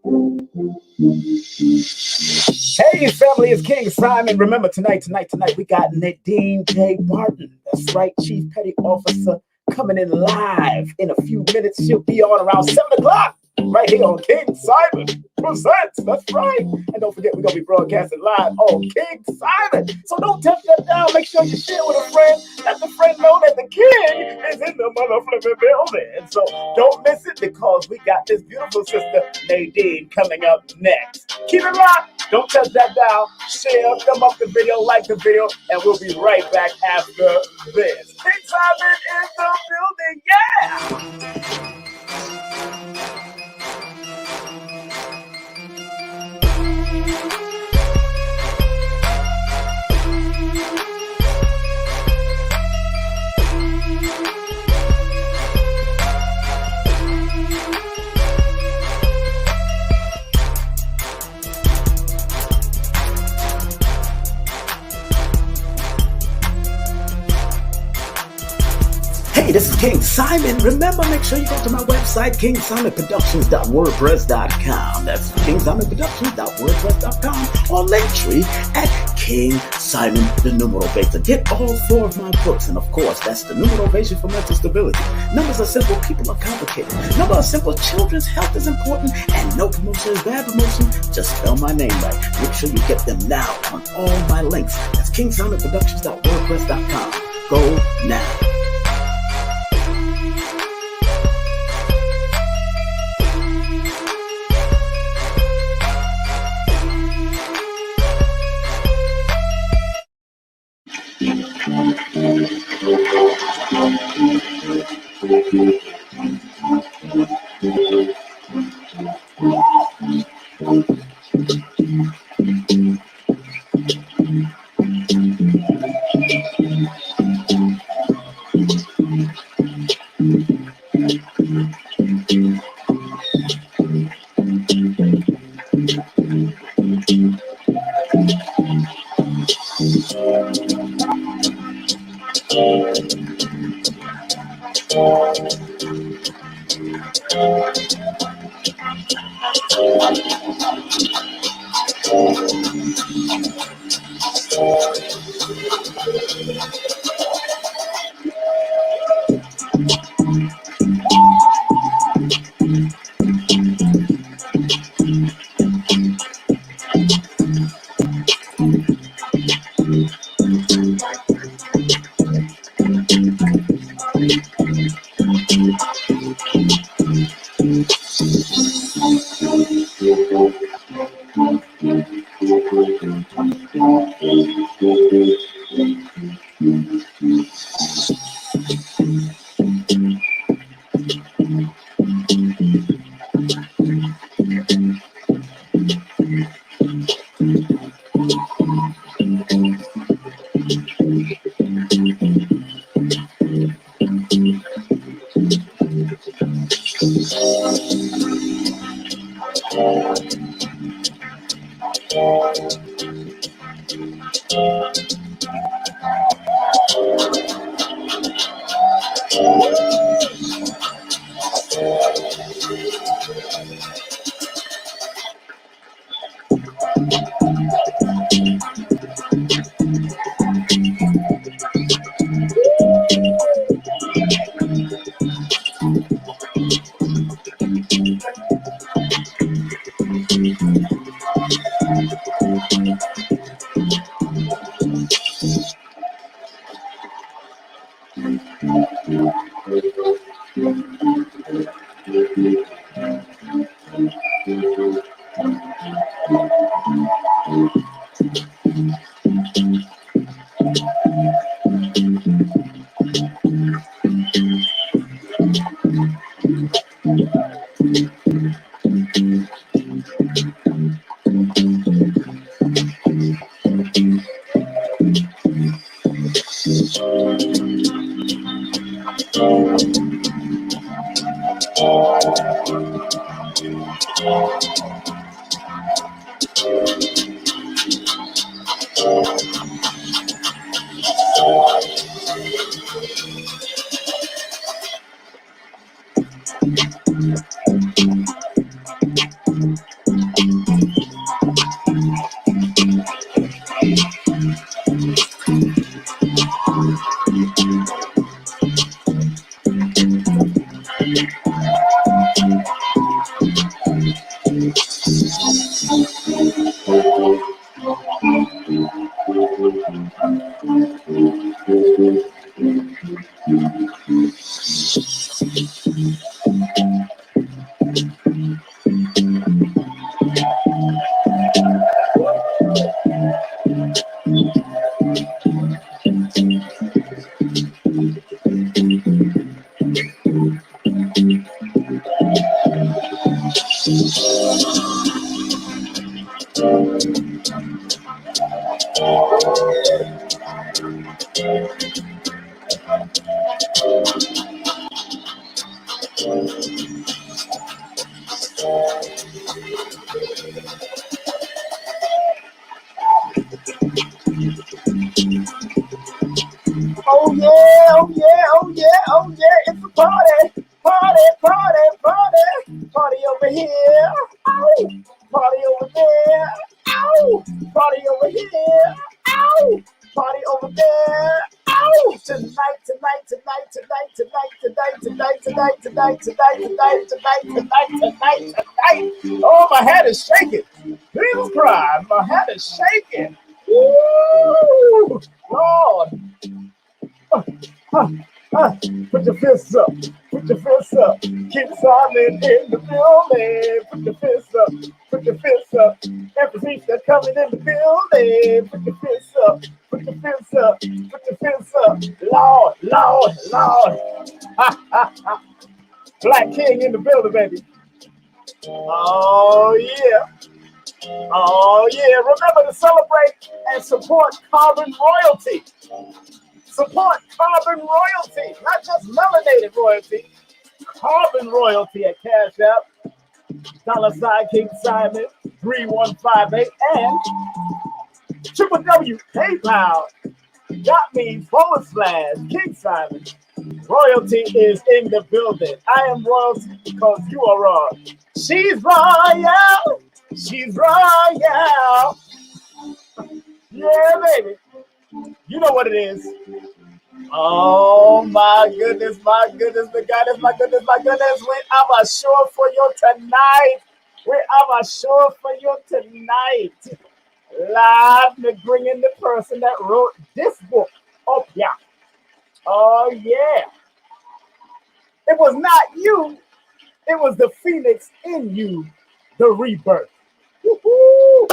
Hey, family, it's King Simon. Remember, tonight, we got Nadine J. Barton. That's right, Chief Petty Officer, coming in live in a few minutes. She'll be on around 7 o'clock right here on King Simon Presents. That's right. And don't forget, we're going to be broadcasting live on King Simon. So don't touch that down. Make sure you share with a friend. Let the friend know that the king is in the mother flipping building. And so don't miss it, because we got this beautiful sister, Nadine, coming up next. Keep it locked. Don't touch that down. Share, thumb up the video, like the video, and we'll be right back after this. King Simon in the building. Yeah! Hey, this is King Simon. Remember, make sure you go to my website, kingsimonproductions.wordpress.com. That's kingsimonproductions.wordpress.com, or Linktree at King Simon the Numerovation. Get all 4 of my books, and of course, that's the Numerovation for Mental Stability. Numbers are simple, people are complicated. Numbers are simple, children's health is important, and no promotion is bad promotion. Just spell my name right. Make sure you get them now on all my links. That's kingsimonproductions.wordpress.com. Go now. Oh yeah, oh yeah, oh yeah, oh yeah, it's a party, party, party, party, party over here, ow, party over there, ow, party over here, ow, party over there, ow, tonight, tonight, tonight, tonight, tonight, tonight, tonight, tonight, tonight, tonight, tonight, tonight, tonight, tonight, oh, my head is shaking, Jesus Christ, my head is shaking, woo, Lord. Put your fists up. Put your fists up. Keep Simon in the building. Put your fists up. Put your fists up. Every that's coming in the building. Put your fists up. Put your fists up. Put your fists up. Lord, Lord, Lord. Black King in the building, baby. Oh, yeah. Oh, yeah. Remember to celebrate and support Carbon Royalty. Support Carbon Royalty, not just melanated royalty. Carbon Royalty at Cash App, $ King Simon 3158 and www.paypal.me/King Simon. Royalty is in the building. I am royalty because you are royal. She's royal. She's royal. Yeah, baby. You know what it is. Oh my goodness, my goodness, my goodness, my goodness, my goodness. We have a show for you tonight. We have a show for you tonight. Let me bring in the person that wrote this book up here. Oh yeah. It was not you. It was the phoenix in you, the rebirth. Woo-hoo.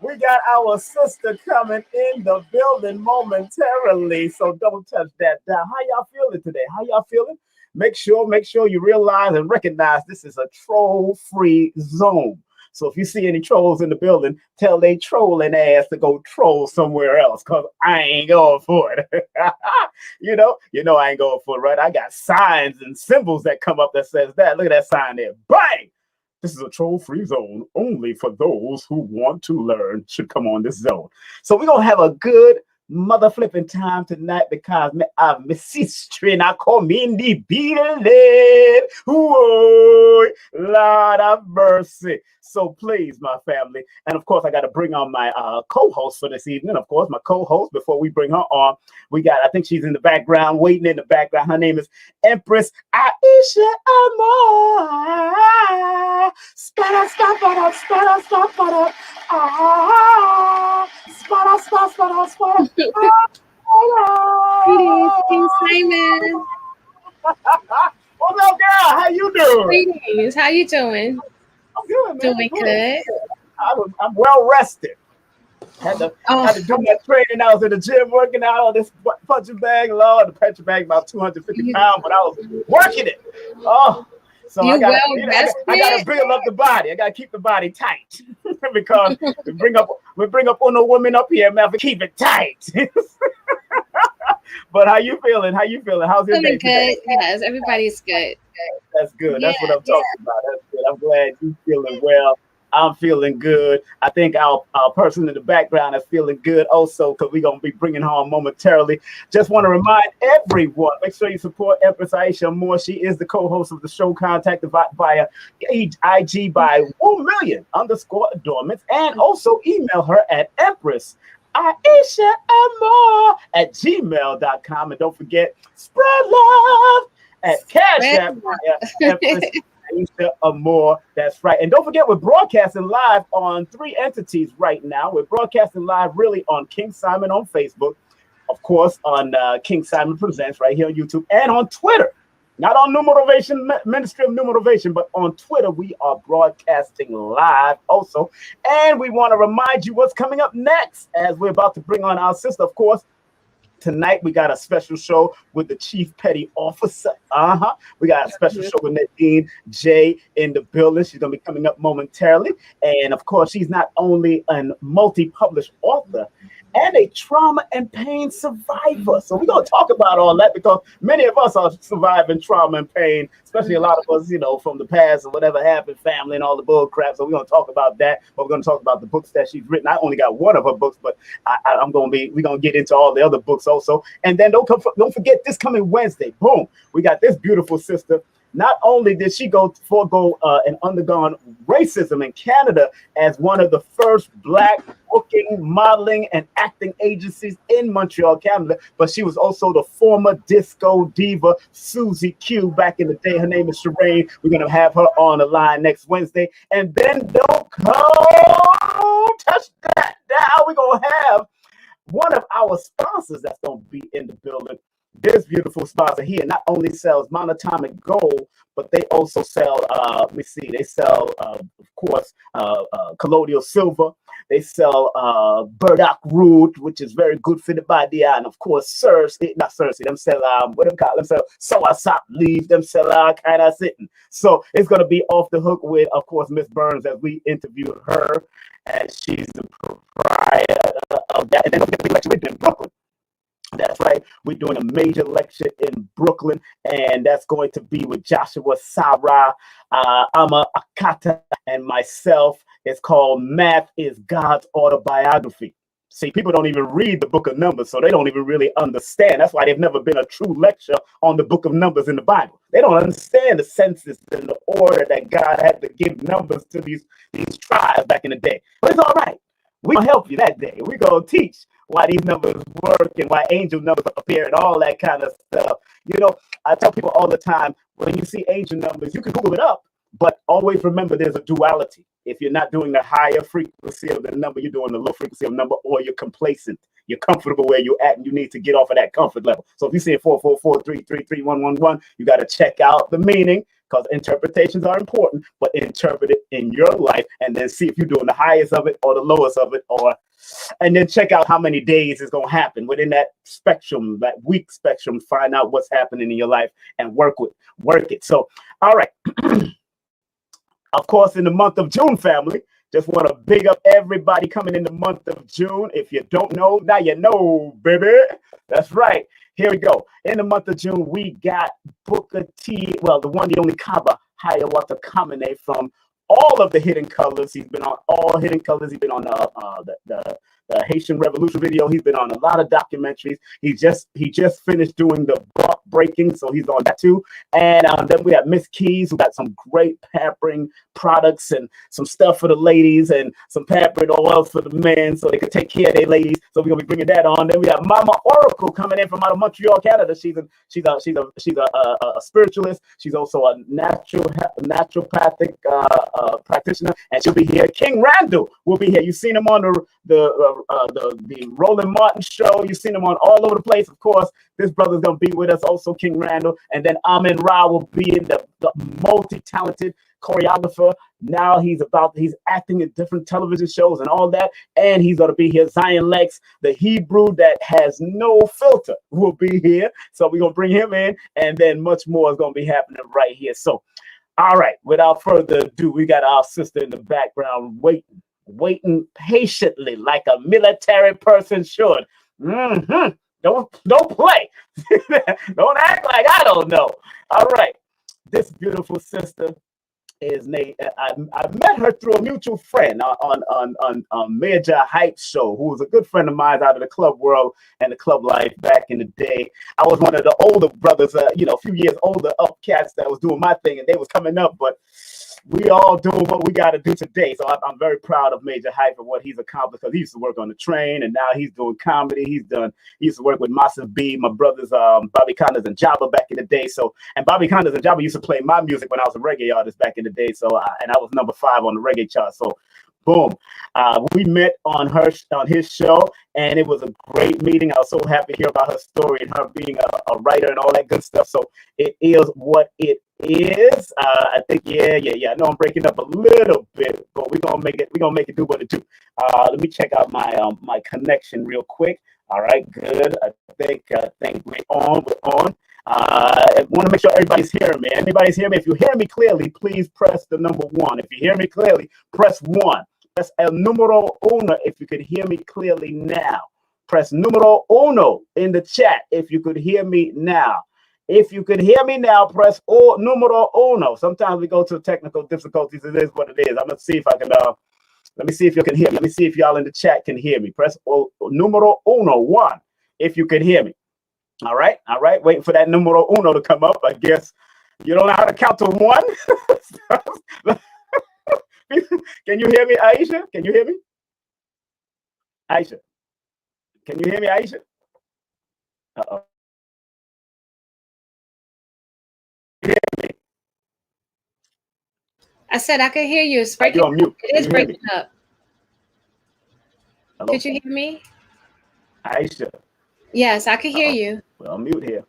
We got our sister coming in the building momentarily, so don't touch that down. How y'all feeling today? How y'all feeling? Make sure you realize and recognize this is a troll-free zone. So if you see any trolls in the building, tell they trolling ass to go troll somewhere else, because I ain't going for it. you know I ain't going for it, right? I got signs and symbols that come up that says that. Look at that sign there. Bang! This is a troll-free zone only for those who want to learn should come on this zone. So we're going to have a good mother flipping time tonight because my sister and I come in the building. Whoa, Lord have mercy. So please, my family. And of course, I got to bring on my co-host for this evening. Of course, my co-host, before we bring her on, I think she's in the background, waiting in the background. Her name is Empress Aisha Amor. Greetings, Simon. What's up, girl? How you doing? Greetings. How you doing? I'm good, man. Doing good. I'm well rested. Had to do my training. I was in the gym working out on this punching bag. Lord, the punching bag about 250 pounds, but I was working it. Oh, so I gotta build up the body. I gotta keep the body tight because we bring up no woman up here, man. Keep it tight. But how you feeling? How's your day today? Good. Yes, everybody's good. That's good. That's what I'm talking about. That's good. I'm glad you feeling well. I'm feeling good. I think our person in the background is feeling good also, because we're going to be bringing her on momentarily. Just want to remind everyone, make sure you support Empress Aisha Moore. She is the co-host of the show. Contact via IG by 1,000,000_adornments, and also email her at Empress Aisha Amor at gmail.com. And don't forget, spread love at Cash App. Empress Aisha Amore. That's right. And don't forget, we're broadcasting live on 3 entities right now. We're broadcasting live really on King Simon on Facebook, of course, on King Simon Presents right here on YouTube, and on Twitter. Not on New Motivation, Ministry of New Motivation, but on Twitter, we are broadcasting live also. And we want to remind you what's coming up next, as we're about to bring on our sister, of course. Tonight, we got a special show with the Chief Petty Officer. We got a special show with NADEAN J in the building. She's going to be coming up momentarily. And of course, she's not only a multi-published author and a trauma and pain survivor. So we're going to talk about all that because many of us are surviving trauma and pain, especially a lot of us, from the past or whatever happened, family and all the bull crap. So we're going to talk about that. But we're going to talk about the books that she's written. I only got one of her books, but we're going to get into all the other books also. And then don't forget this coming Wednesday, boom, we got this beautiful sister. Not only did she forego and undergone racism in Canada as one of the first Black booking, modeling, and acting agencies in Montreal, Canada, but she was also the former disco diva Susie Q back in the day. Her name is Sherane. We're going to have her on the line next Wednesday. And then don't touch that down. We're going to have one of our sponsors that's going to be in the building. This beautiful sponsor here not only sells monatomic gold, but they also sell, they sell, of course, colloidal silver. They sell burdock root, which is very good for the body. And of course, them sell, them sell soursop leaves, them sell all kind of sitting. So it's going to be off the hook with, of course, Miss Burns as we interview her. And she's the proprietor of that. And then we're going to be lecturing in Brooklyn. That's right. We're doing a major lecture in Brooklyn, and that's going to be with Joshua Sarah, Ama Akata, and myself. It's called Math is God's Autobiography. See, people don't even read the book of Numbers, so they don't even really understand. That's why they've never been a true lecture on the book of Numbers in the Bible. They don't understand the census and the order that God had to give numbers to these tribes back in the day. But it's all right. We're going to help you that day. We're going to teach why these numbers work and why angel numbers appear and all that kind of stuff. I tell people all the time, when you see angel numbers, you can Google it up, but always remember there's a duality. If you're not doing the higher frequency of the number, you're doing the low frequency of number, or you're complacent. You're comfortable where you're at, and you need to get off of that comfort level. So if you see 444-333-111, you got to check out the meaning, because interpretations are important, but interpret it in your life and then see if you're doing the highest of it or the lowest of it, and then check out how many days it's going to happen within that spectrum, that week spectrum. Find out what's happening in your life and work it. So, all right. Of course, in the month of June, family, just want to big up everybody coming in the month of June. If you don't know, now you know, baby. That's right. Here we go. In the month of June, we got Booker T. Well, the one, the only Kaba Hiawatha Kamene from all of the Hidden Colors. He's been on all Hidden Colors. He's been on the Haitian Revolution video. He's been on a lot of documentaries. He just finished doing the breaking, so he's on that too. And then we have Miss Keys, who got some great pampering products and some stuff for the ladies and some pampering oils for the men, so they can take care of their ladies. So we're gonna be bringing that on. Then we have Mama Oracle coming in from out of Montreal, Canada. She's a spiritualist. She's also a naturopathic practitioner, and she'll be here. King Randall will be here. You've seen him on the Roland Martin show. You've seen him on all over the place. Of course, this brother's gonna be with us also, King Randall. And then Amin Ra will be in the multi-talented choreographer. Now he's acting in different television shows and all that. And he's gonna be here. Zion Lex, the Hebrew that has no filter, will be here. So we're gonna bring him in, and then much more is gonna be happening right here. So, all right, without further ado, we got our sister in the background waiting patiently like a military person should. Don't play. Don't act like I don't know. All right. This beautiful sister is Nate. I met her through a mutual friend on Major Hype Show, who was a good friend of mine out of the club world and the club life back in the day. I was one of the older brothers, a few years older up cats that was doing my thing, and they was coming up, but we all doing what we got to do today. So I'm very proud of Major Hype for what he's accomplished, because he used to work on the train and now he's doing comedy. He used to work with Massive B, my brothers, Bobby Condas and Jabba back in the day. So, and Bobby Condas and Jabba used to play my music when I was a reggae artist back in the day. So, and I was number 5 on the reggae chart. So, boom. We met on his show, and it was a great meeting. I was so happy to hear about her story and her being a writer and all that good stuff. So it is what it is. I think, yeah. I know I'm breaking up a little bit, but we're gonna make it do what it do. Let me check out my connection real quick. All right, good. I think we're on. I want to make sure everybody's hearing me. Everybody's hearing me. If you hear me clearly, please press the number 1. If you hear me clearly, press 1. Press el numero uno if you could hear me clearly now. Press numero uno in the chat if you could hear me now. If you could hear me now, press numero uno. Sometimes we go to technical difficulties. It is what it is. I'm going to see if I can, let me see if you can hear me. Let me see if y'all in the chat can hear me. Press numero uno, 1, if you could hear me. All right. Waiting for that numero uno to come up. I guess you don't know how to count to 1. Can you hear me, Aisha? Can you hear me? Aisha. Can you hear me, Aisha? Uh-oh. Hear me? I said I could hear you. It's breaking. You're on mute. It is breaking up. Hello? Could you hear me? Aisha. Yes, I can hear you. We're on mute here.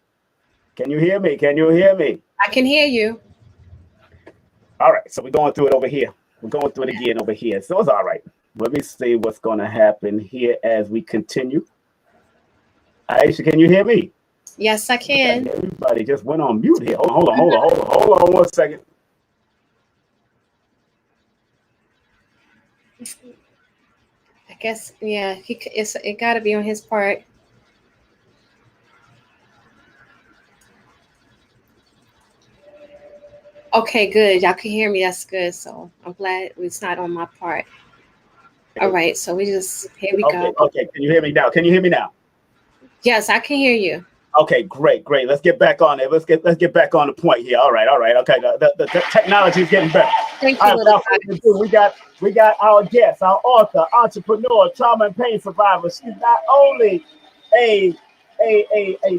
Can you hear me? Can you hear me? I can hear you. All right, so we're going through it over here. We're going through it again over here. So it's all right. Let me see what's going to happen here as we continue. Aisha, can you hear me? Yes, I can. Everybody just went on mute here. Hold on 1 second. I guess, yeah, it got to be on his part. Okay, good. Y'all can hear me. That's good. So I'm glad it's not on my part. All right. So here we go. Okay. Can you hear me now? Yes, I can hear you. Okay, great. Let's get back on it. Let's get back on the point here. All right. Okay. The technology is getting better. Thank you. We got our guest, our author, entrepreneur, trauma and pain survivor. She's not only a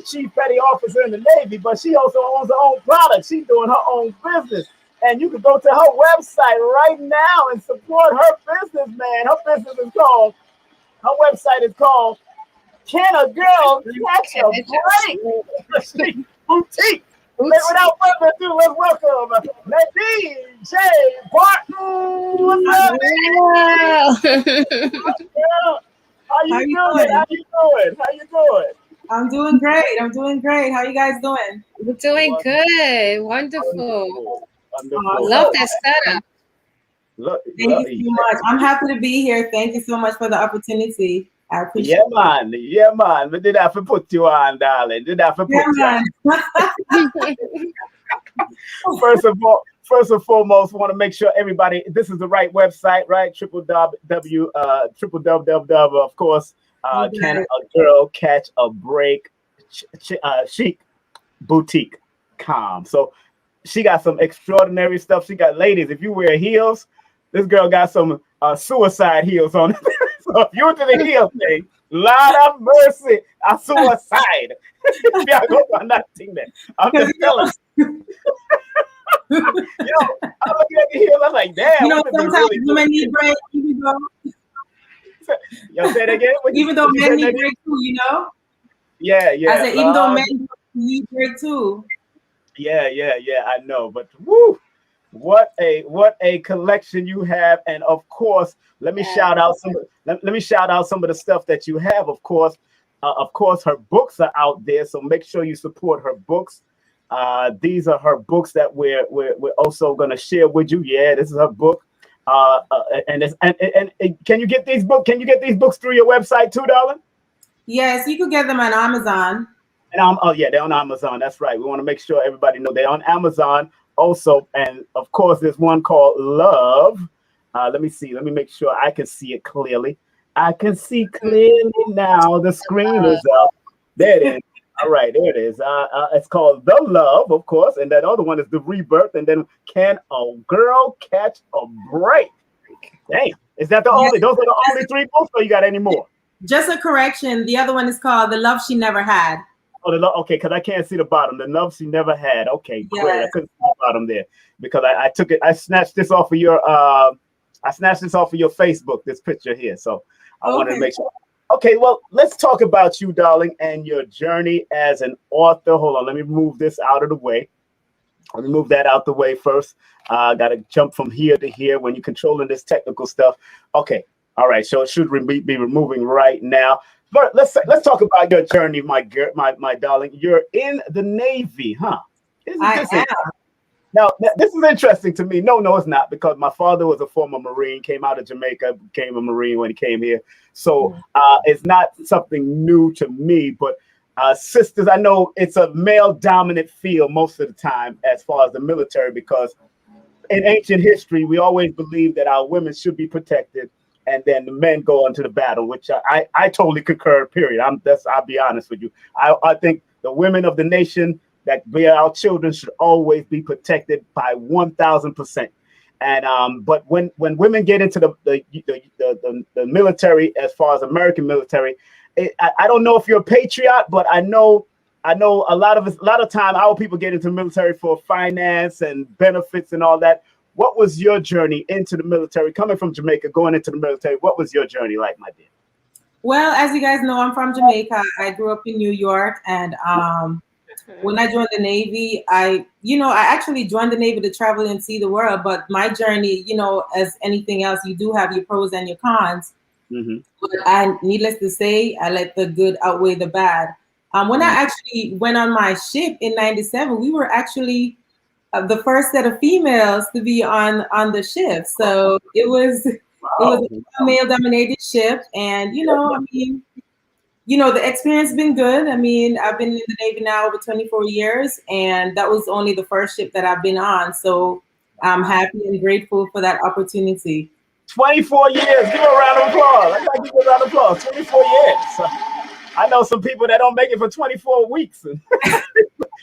chief petty officer in the Navy, but she also owns her own product. She's doing her own business. And you can go to her website right now and support her business, man. Her website is called Can a Girl Catch a Break? Boutique. Without further ado, let's welcome NADEAN J. Barton. What's up, How you doing? I'm doing great. How you guys doing? We're doing good. Wonderful. I love that setup. Thank you so much. I'm happy to be here. Thank you so much for the opportunity. I appreciate it. Yeah, man. We did have to put you on, darling. First and foremost, want to make sure everybody, this is the right website, right? www, of course, Can a Girl Catch a Break Chic Boutique.com. So she got some extraordinary stuff. She got, ladies, if you wear heels, this girl got some suicide heels on. So if you're into the heel thing, Lord have mercy, a suicide. Yeah, go on that thing there. I'm just telling you. I'm looking at the heels. I'm like, damn. Sometimes women need breaks, even though. Y'all say that again? Even though men need break too, Yeah. I said, even though men need break too. Yeah, I know. But woo, what a collection you have. And of course, let me shout out some of the stuff that you have. Of course, her books are out there, so make sure you support her books. These are her books that we're also going to share with you. Yeah, this is her book. And can you get these books? Can you get these books through your website too, darling? Yes, you could get them on Amazon. And they're on Amazon. That's right. We want to make sure everybody know they're on Amazon also. And of course, there's one called Love. Let me see. Let me make sure I can see it clearly. I can see clearly now. The screen is up. There it is. All right, there it is. It's called The Love, of course, and that other one is The Rebirth, and then Can a Girl Catch a Break? Damn, is that the only? Those are the only three books, or you got any more? Just a correction. The other one is called The Love She Never Had. Oh, the love. Okay, because I can't see the bottom. The Love She Never Had. Okay, great. I couldn't see the bottom there because I took it. I snatched this off of your. I snatched this off of your Facebook. This picture here. So I wanted to make sure. Okay, well, let's talk about you, darling, and your journey as an author. Hold on, let me move this out of the way. Let me move that out the way first. Got to jump from here to here when you're controlling this technical stuff. Okay, all right. So it should be removing right now. But let's talk about your journey, my darling. You're in the Navy, huh? I am. Now, this is interesting to me. No, it's not, because my father was a former Marine, came out of Jamaica, became a Marine when he came here. So it's not something new to me. But sisters, I know it's a male-dominant field most of the time as far as the military, because in ancient history, we always believed that our women should be protected, and then the men go into the battle, which I totally concur, period. I'll be honest with you. I think the women of the nation that bear our children should always be protected by 1,000%. And but when women get into the military, as far as American military, I don't know if you're a patriot, but I know a lot of time our people get into the military for finance and benefits and all that. What was your journey into the military, coming from Jamaica, going into the military? What was your journey like, my dear? Well, as you guys know, I'm from Jamaica. I grew up in New York, and when I joined the Navy, I actually joined the Navy to travel and see the world. But my journey, as anything else, you do have your pros and your cons. Mm-hmm. But needless to say, I let the good outweigh the bad. When I actually went on my ship in '97, we were actually the first set of females to be on the ship. So it was a male-dominated ship, and the experience has been good. I mean, I've been in the Navy now over 24 years, and that was only the first ship that I've been on. So I'm happy and grateful for that opportunity. 24 years. Give a round of applause. I gotta give a round of applause. 24 years. I know some people that don't make it for 24 weeks.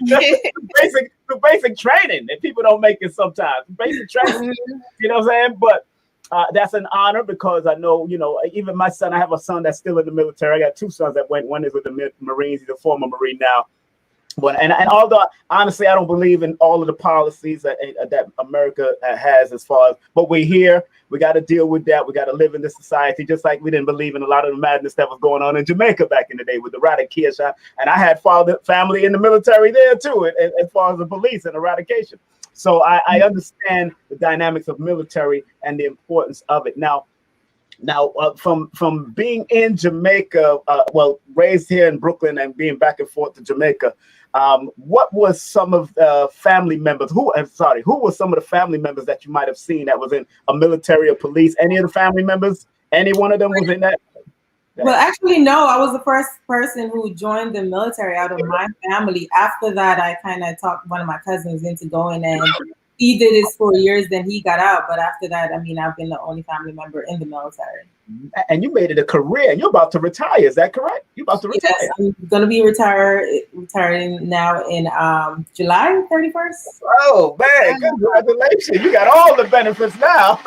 the basic training that people don't make it sometimes. Basic training, you know what I'm saying? But that's an honor, because I know, even my son, I have a son that's still in the military. I got two sons that went. One is with the Marines. He's a former Marine now. But and although honestly I don't believe in all of the policies that America has as far as, but we're here, we got to deal with that. We got to live in this society, just like we didn't believe in a lot of the madness that was going on in Jamaica back in the day with the eradication. And I had family in the military there too, as far as the police and eradication. So I understand the dynamics of military and the importance of it. Now, from being in Jamaica, raised here in Brooklyn and being back and forth to Jamaica, what was some of the family members? Who were some of the family members that you might have seen that was in a military or police? Any of the family members? Any one of them was in that? Well, actually, no. I was the first person who joined the military out of my family. After that, I kind of talked one of my cousins into going, and he did his 4 years, then he got out. But after that, I mean, I've been the only family member in the military. And you made it a career. You're about to retire. Is that correct? You're about to retire. Yes, I'm going to be retiring now in July 31st. Oh, man, congratulations. You got all the benefits now.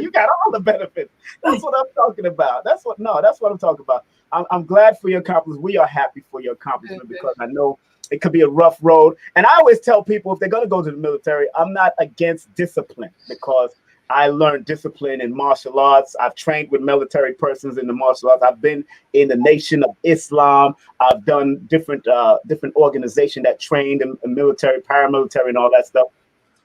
You got all the benefits. That's what I'm talking about. That's what I'm talking about. I'm glad for your accomplishment. We are happy for your accomplishment, because I know it could be a rough road. And I always tell people, if they're going to go to the military, I'm not against discipline, because I learned discipline in martial arts. I've trained with military persons in the martial arts. I've been in the Nation of Islam. I've done different organizations that trained in military, paramilitary, and all that stuff.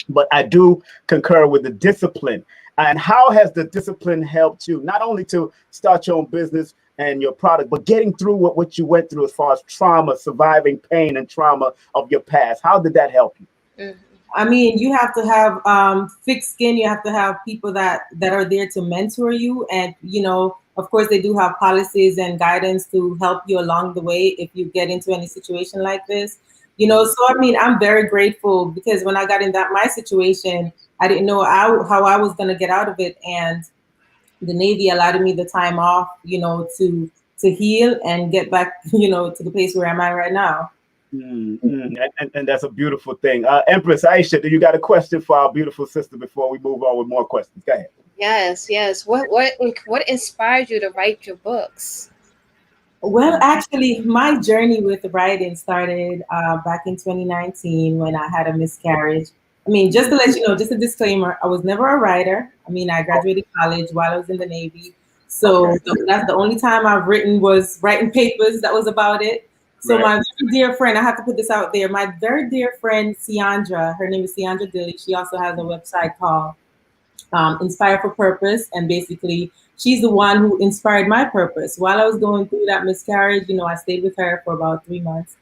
But I do concur with the discipline. And how has the discipline helped you, not only to start your own business and your product, but getting through what you went through as far as trauma, surviving pain and trauma of your past? How did that help you? Mm-hmm. I mean, you have to have thick skin. You have to have people that are there to mentor you. And, of course, they do have policies and guidance to help you along the way if you get into any situation like this. So, I mean, I'm very grateful, because when I got in my situation, I didn't know how I was going to get out of it. And the Navy allowed me the time off, to heal and get back, to the place where I'm at right now. And that's a beautiful thing. Empress Aisha, do you got a question for our beautiful sister before we move on with more questions? Go ahead. Yes. What inspired you to write your books? Well, actually, my journey with writing started back in 2019 when I had a miscarriage. I mean, just to let you know, just a disclaimer, I was never a writer. I mean, I graduated college while I was in the Navy. So that's the only time I've written was writing papers. That was about it. So my very dear friend, I have to put this out there. My very dear friend, Siandra, her name is Siandra Dilly. She also has a website called Inspire for Purpose. And basically, she's the one who inspired my purpose. While I was going through that miscarriage, I stayed with her for about 3 months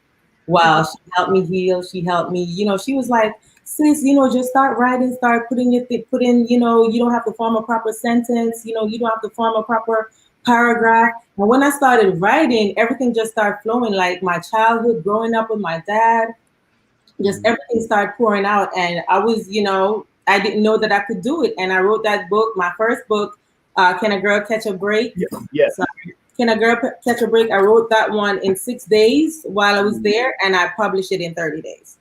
while she helped me heal. She helped me, she was like, sis, just start writing, start putting put in, you don't have to form a proper sentence, you don't have to form a proper paragraph. And when I started writing, everything just started flowing, like my childhood growing up with my dad, just everything started pouring out. And I was, I didn't know that I could do it. And I wrote that book, my first book, Can a Girl Catch a Break? Yes. So, Can a Girl Catch a Break? I wrote that one in 6 days while I was there, and I published it in 30 days.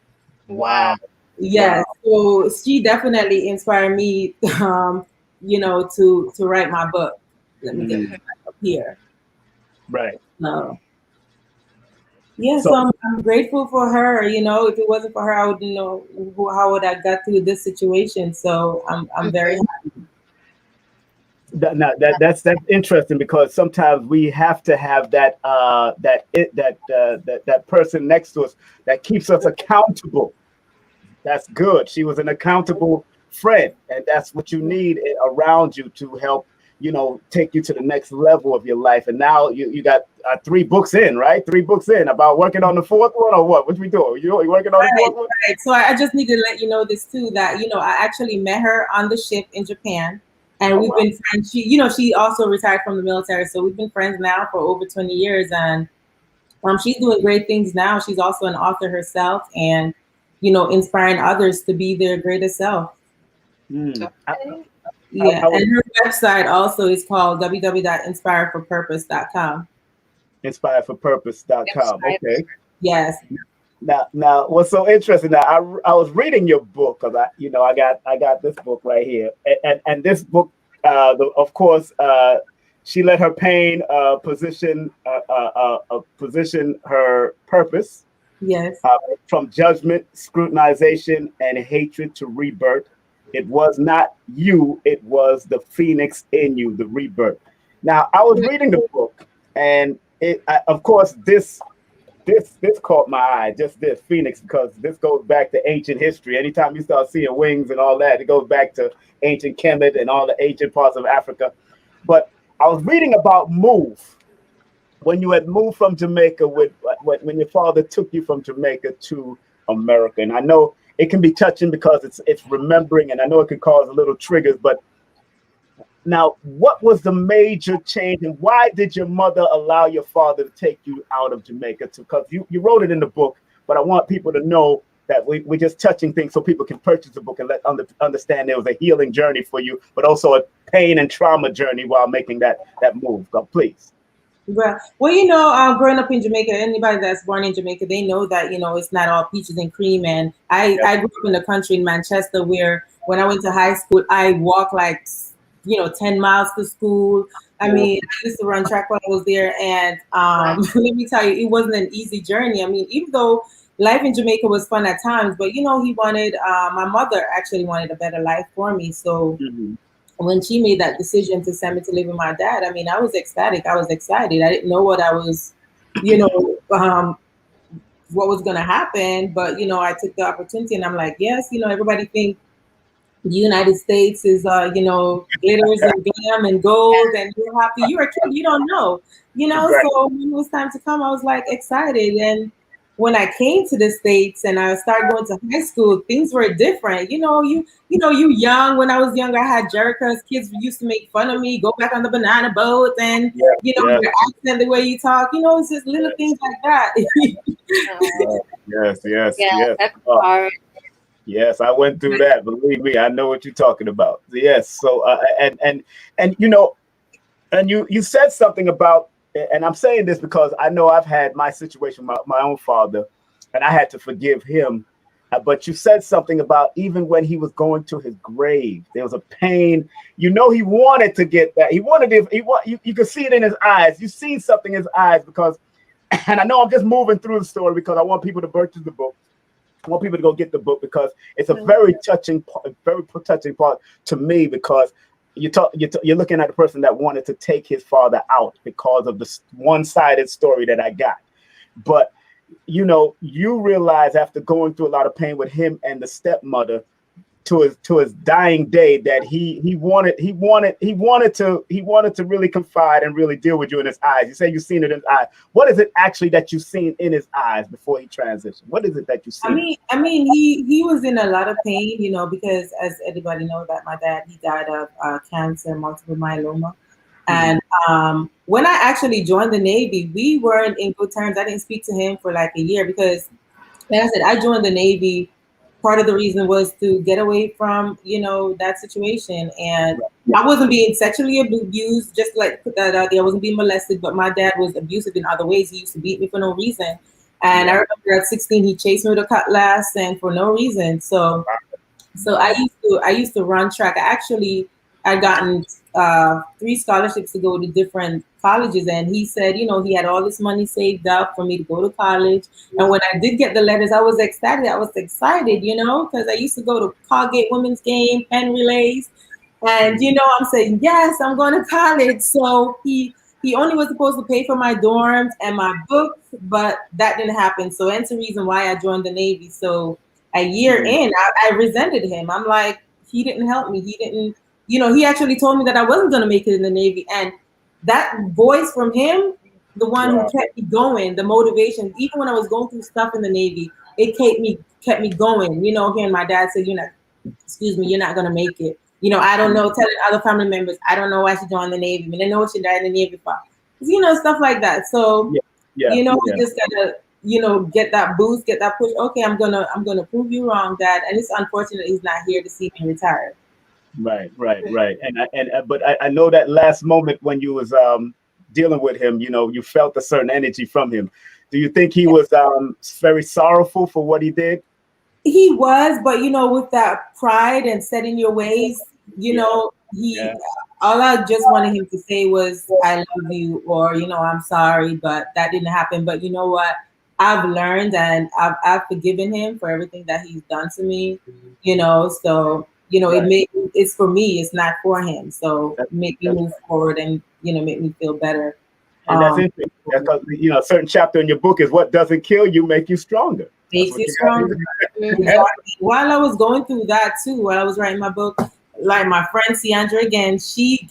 Wow. Yes. Wow. So she definitely inspired me, to write my book. Let me get it up here. Right. Yeah, so I'm grateful for her. If it wasn't for her, I wouldn't know how would I got through this situation. So I'm very happy. That's interesting, because sometimes we have to have that person next to us that keeps us accountable. That's good. She was an accountable friend, and that's what you need around you to help take you to the next level of your life. And now you got 3 books in, right? 3 books in. About working on the 4th one, or what? What we doing? You working on the 4th one? Right. So I just need to let you know this too, that I actually met her on the ship in Japan, and we've been friends. She also retired from the military, so we've been friends now for over 20 years, and she's doing great things now. She's also an author herself, and inspiring others to be their greatest self. Yeah, and her website also is called www.inspireforpurpose.com. Inspireforpurpose.com. Okay. Yes. Now, what's so interesting? Now, I was reading your book, because I got this book right here, and this book, of course, she let her pain position her purpose. Yes. From judgment, scrutinization, and hatred to rebirth. It was not you, it was the phoenix in you, the rebirth. Now, I was reading the book, and of course, this caught my eye, just this phoenix, because this goes back to ancient history. Anytime you start seeing wings and all that, it goes back to ancient Kemet and all the ancient parts of Africa. But I was reading about move. When you had moved from Jamaica, when your father took you from Jamaica to America, and I know it can be touching because it's remembering, and I know it can cause a little triggers. But now, what was the major change, and why did your mother allow your father to take you out of Jamaica? Because you wrote it in the book, but I want people to know that we're just touching things so people can purchase the book and understand there was a healing journey for you, but also a pain and trauma journey while making that move. Go, please. Well, growing up in Jamaica, anybody that's born in Jamaica, they know that, it's not all peaches and cream. And I grew up in the country in Manchester, where when I went to high school, I walked 10 miles to school. I mean, I used to run track while I was there. And let me tell you, it wasn't an easy journey. I mean, even though life in Jamaica was fun at times, but, he wanted, my mother actually wanted a better life for me. So when she made that decision to send me to live with my dad, I mean, I was ecstatic. I was excited. I didn't know what I was, what was going to happen. But, I took the opportunity, and I'm like, yes, everybody thinks the United States is, glitters and glam and gold, and you're happy. You're a kid. You don't know, Right. So when it was time to come, I was excited. And when I came to the States and I started going to high school, things were different. You young. When I was younger, I had jerkers. Kids used to make fun of me, go back on the banana boat, and your accent, the way you talk. It's just little things like that. Yes. That's hard. Yes, I went through that. Believe me, I know what you're talking about. Yes. So and you said something about, and I'm saying this because I know I've had my situation, my own father, and I had to forgive him. But you said something about even when he was going to his grave, there was a pain. You know, he wanted to get that. He wanted it. You could see it in his eyes. You see something in his eyes because, and I know I'm just moving through the story because I want people to purchase the book. I want people to go get the book because it's a very touching part to me, because you're looking at a person that wanted to take his father out because of the one-sided story that I got. But you know, you realize after going through a lot of pain with him and the stepmother to his dying day that he wanted to really confide and really deal with you in his eyes. You say you've seen it in his eyes. What is it actually that you've seen in his eyes before he transitioned? What is it that you see? I mean, he was in a lot of pain, you know, because as everybody knows that my dad, he died of cancer, multiple myeloma. And when I actually joined the Navy, we weren't in good terms. I didn't speak to him for like a year because, like I said, I joined the Navy. Part of the reason was to get away from, you know, that situation. And I wasn't being sexually abused, just like put that out there. I wasn't being molested, but my dad was abusive in other ways. He used to beat me for no reason. And I remember at 16, he chased me with a cutlass and for no reason. So I used to run track. I'd gotten 3 scholarships to go to different colleges, and he said, you know, he had all this money saved up for me to go to college. And when I did get the letters, I was ecstatic. I was excited, you know, because I used to go to Colgate women's game, pen relays, and you know, I'm saying yes, I'm going to college. So he only was supposed to pay for my dorms and my books, but that didn't happen. So that's the reason why I joined the Navy. So a year in, I resented him. I'm like, he didn't help me. He didn't, you know, he actually told me that I wasn't going to make it in the Navy. And that voice from him, the one who kept me going, the motivation, even when I was going through stuff in the Navy, it kept me going. You know, hearing my dad say, you're not going to make it. You know, I don't know, telling other family members, I don't know why she joined the Navy. I mean, I know what she died in the Navy for. You know, stuff like that. So, you know, we just gotta, you know, get that boost, get that push. Okay, I'm gonna prove you wrong, Dad. And it's unfortunate he's not here to see me retire. Right. But I know that last moment when you was dealing with him, you know, you felt a certain energy from him. Do you think he was very sorrowful for what he did? He was, but you know, with that pride and set in your ways, you know, all I just wanted him to say was, I love you, or, you know, I'm sorry, but that didn't happen. But you know what? I've learned and I've forgiven him for everything that he's done to me, you know, so, you know, it's for me, it's not for him. So make me move forward and, you know, make me feel better. And that's interesting because, you know, a certain chapter in your book is what doesn't kill you make you stronger. Makes you stronger. While I was going through that too, while I was writing my book, like my friend Ciandra again, she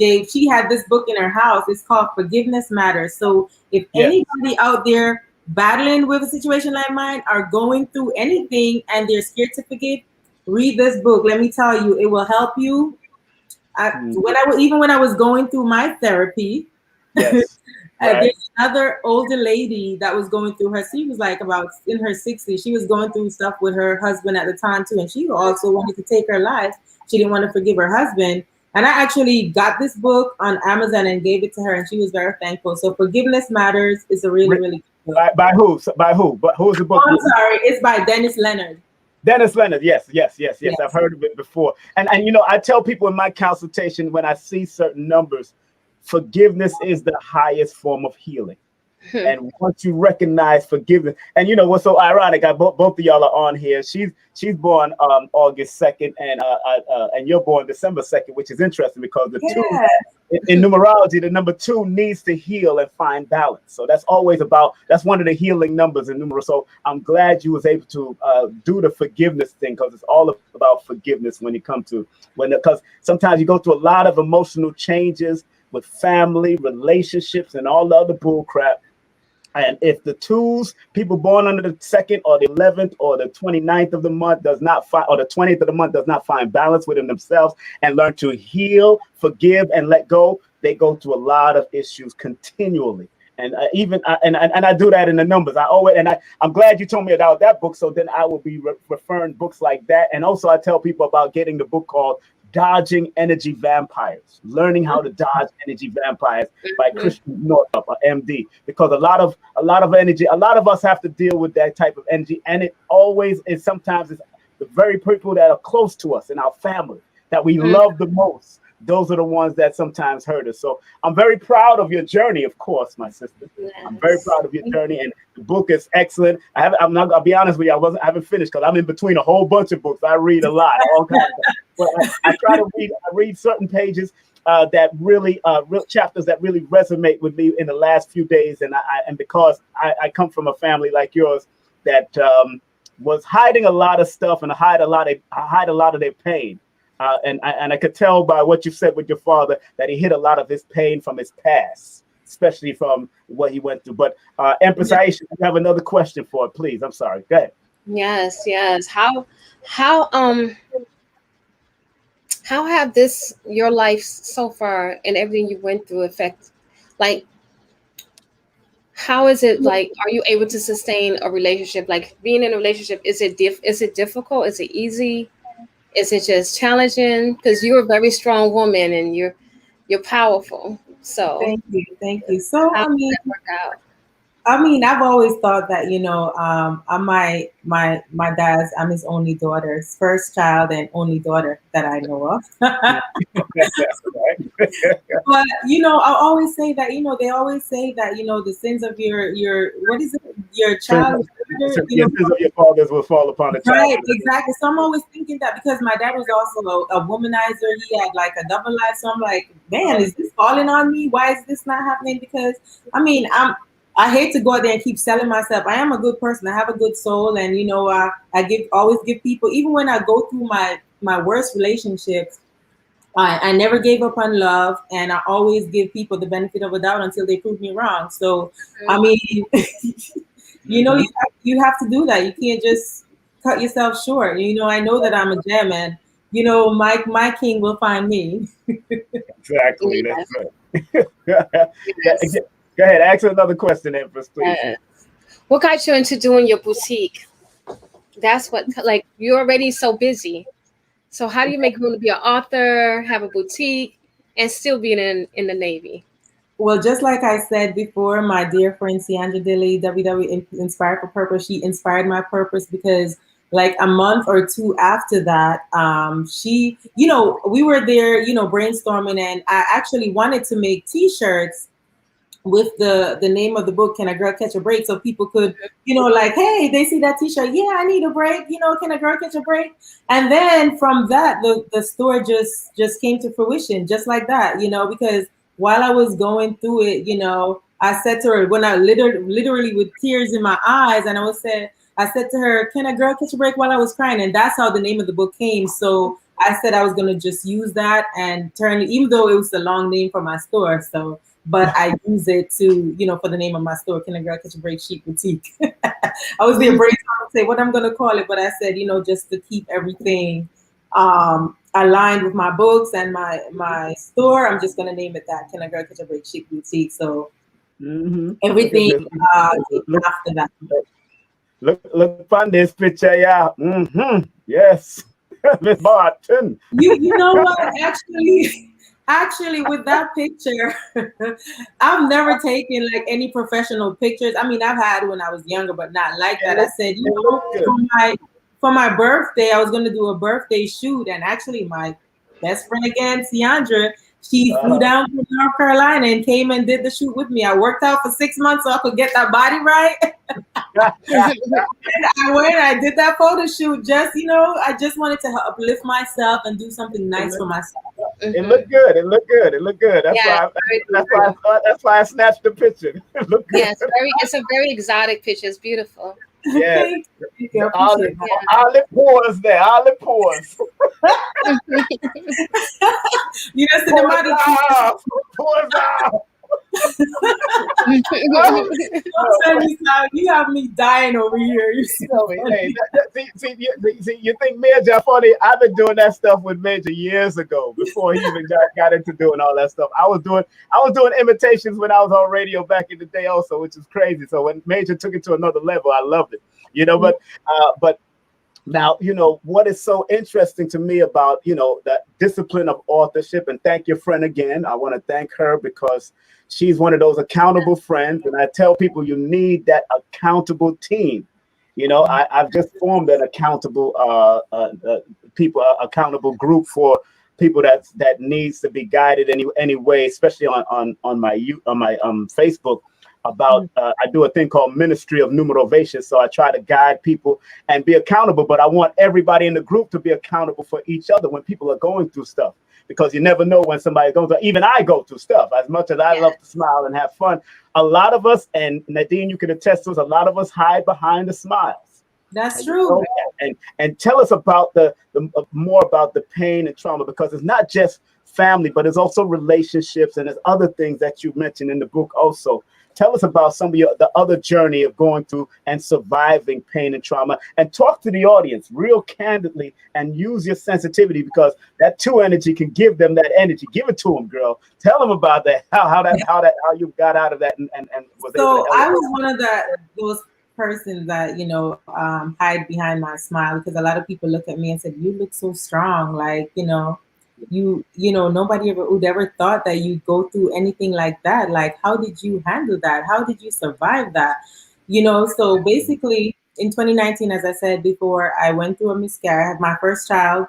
had this book in her house. It's called Forgiveness Matters. So if anybody out there battling with a situation like mine are going through anything and they're scared to forgive, read this book. Let me tell you, it will help you. When I was going through my therapy, there's another older lady that was going through her. She was like about in her 60s. She was going through stuff with her husband at the time too, and she also wanted to take her life. She didn't want to forgive her husband. And I actually got this book on Amazon and gave it to her, and she was very thankful. So Forgiveness Matters is a really, really good book. By who? By who? But who's the book? Oh, I'm sorry. It's by Dennis Leonard. Dennis Leonard. Yes. I've heard of it before. And you know, I tell people in my consultation when I see certain numbers, forgiveness is the highest form of healing. And once you recognize forgiveness, and you know what's so ironic, both of y'all are on here. She's born August 2nd, and you're born December 2nd, which is interesting because the two in numerology, the number 2 needs to heal and find balance. So that's one of the healing numbers in numerology. So I'm glad you was able to do the forgiveness thing, because it's all about forgiveness when you come to because sometimes you go through a lot of emotional changes with family, relationships, and all the other bull crap. And if the 2s, people born under the 2nd or the 11th or the 29th of the month or the 20th of the month does not find balance within themselves and learn to heal, forgive, and let go, they go through a lot of issues continually. And I do that in the numbers. I'm glad you told me about that book. So then I will be referring books like that. And also I tell people about getting the book called Dodging Energy Vampires, Learning How to Dodge Energy Vampires by Mhm. Christian Northup, a MD. Because a lot of energy, a lot of us have to deal with that type of energy, and it always is. Sometimes it's the very people that are close to us in our family that we Mhm. love the most. Those are the ones that sometimes hurt us. So I'm very proud of your journey, of course, my sister. I'm very Yes. proud of your journey, and the book is excellent. I'm not. I'll be honest with you. I haven't finished because I'm in between a whole bunch of books. I read a lot, all kinds of stuff. But I try to read. I read certain pages that really, real chapters that really resonate with me in the last few days, and because I come from a family like yours that was hiding a lot of stuff and hide a lot of their pain. And I could tell by what you said with your father that he hid a lot of his pain from his past, especially from what he went through. But Empress Aisha, you have another question for it, please. I'm sorry. Go ahead. Yes, yes. How how have this your life so far and everything you went through affect, like, how is it, like, are you able to sustain a relationship? Like, being in a relationship, is it difficult? Is it easy? Is it just challenging? Because you're a very strong woman and you're powerful. So Thank you, thank you. So how does that work out? I've always thought that, I'm my dad's. I'm his only daughter's first child and only daughter that I know of. Right. But I always say that, they always say that, the sins of your what is it, your Sins child, sins of your fathers will fall upon the child. right? Exactly. So I'm always thinking that because my dad was also a womanizer. He had like a double life. So I'm like, man, is this falling on me? Why is this not happening? Because I hate to go out there and keep selling myself. I am a good person. I have a good soul, and I always give people, even when I go through my worst relationships. I never gave up on love, and I always give people the benefit of a doubt until they prove me wrong. So, I mean, Mhm. you have to do that. You can't just cut yourself short. I know that I'm a gem, and my king will find me. Exactly. That's Yes, right. Yeah, yes, go ahead. Ask another question, Empress, please. yes. What got you into doing your boutique? That's what, like, you're already so busy. So how do you make room to be an author, have a boutique, and still be in the Navy? Well, just like I said before, my dear friend Ciandra Dilly, WW Inspired for Purpose, she inspired my purpose because like a month or two after that, we were there, brainstorming, and I actually wanted to make T-shirts with the name of the book, Can a Girl Catch a Break? So people could, like, hey, they see that T-shirt, yeah, I need a break, can a girl catch a break? And then from that, the store just came to fruition, just like that, because while I was going through it, I said to her, when I literally with tears in my eyes, and I said to her, can a girl catch a break, while I was crying? And that's how the name of the book came. So I said I was going to just use that and turn it, even though it was a long name for my store. So but I use it to, for the name of my store, Can a Girl Catch a Break Chic Boutique. I was there brainstorming to say what I'm going to call it, but I said, just to keep everything aligned with my books and my store, I'm just going to name it that, Can a Girl Catch a Break Chic Boutique. So Hmm. Look at everything this. came Look, after that. look on this picture, yeah. Yes, Miss Barton. You know what? Actually, with that picture, I've never taken like any professional pictures. I mean, I've had when I was younger, but not like It that. I look, said, it look good. for my birthday, I was gonna do a birthday shoot, and actually, my best friend again, Ciandra, she flew Uh-huh. down to North Carolina and came and did the shoot with me. I worked out for 6 months so I could get that body right. And I went, I did that photo shoot. I just wanted to uplift myself and do something It nice look, for myself. it Hmm. look good. It look good. It look good. That's Yes, why. very That's why. beautiful. That's why I snatched the picture. It look good. Yes, it's a very exotic picture. It's beautiful. Yeah. Thank you. Thank you. I The appreciate Yeah. olive pores there. Olive pores. that. Pores Cinematic. off. Pores off. Don't tell me, Sal, you have me dying over here. You're You so know me. Hey, funny. you think Major funny? I've been doing that stuff with Major years ago, before he even got into doing all that stuff. I was doing imitations when I was on radio back in the day, also, which is crazy. So when Major took it to another level, I loved it. But Now, what is so interesting to me about, the discipline of authorship, and thank your friend again. I want to thank her because she's one of those accountable friends. And I tell people you need that accountable team. I've just formed an accountable accountable group for people that needs to be guided any way, especially on my Facebook. About I do a thing called Ministry of Numerovation, so I try to guide people and be accountable. But I want everybody in the group to be accountable for each other when people are going through stuff, because you never know when somebody goes through. Even I go through stuff. As much as I love to smile and have fun, a lot of us, and Nadine, you can attest to this, a lot of us hide behind the smiles. That's true. And tell us about the more about the pain and trauma, because it's not just family, but it's also relationships, and there's other things that you mentioned in the book also. Tell us about some of the other journey of going through and surviving pain and trauma, and talk to the audience real candidly and use your sensitivity, because that 2 energy can give them that energy. Give it to them, girl. Tell them about that, how you got out of that and was able So to I was one of those persons that hide behind my smile, because a lot of people look at me and said, "You look so strong," like nobody would ever thought that you'd go through anything like that. Like, how did you handle that? How did you survive that? So basically in 2019, as I said before, I went through a miscarriage. I had my first child.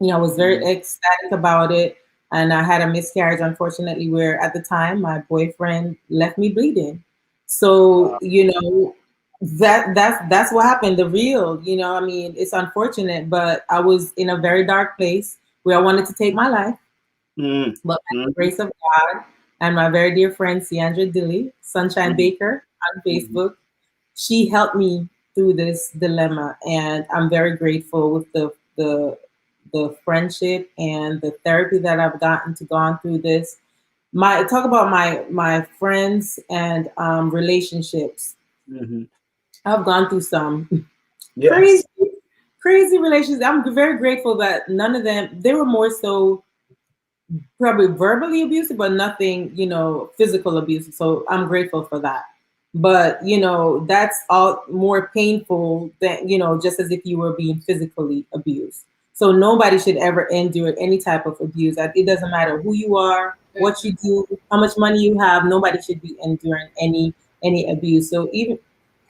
I was very ecstatic about it. And I had a miscarriage, unfortunately, where at the time my boyfriend left me bleeding. So, that's what happened. The real, I mean, it's unfortunate, but I was in a very dark place where I wanted to take my life. But by the grace of God and my very dear friend, Ciandra Dilly, Sunshine Baker on Facebook, she helped me through this dilemma. And I'm very grateful with the friendship and the therapy that I've gone through this. Talk about my friends and relationships. I've gone through some crazy relationships. I'm very grateful that none of them, they were more so probably verbally abusive, but nothing, physical abuse. So I'm grateful for that. But, that's all more painful than, just as if you were being physically abused. So nobody should ever endure any type of abuse. It doesn't matter who you are, what you do, how much money you have. Nobody should be enduring any abuse. So even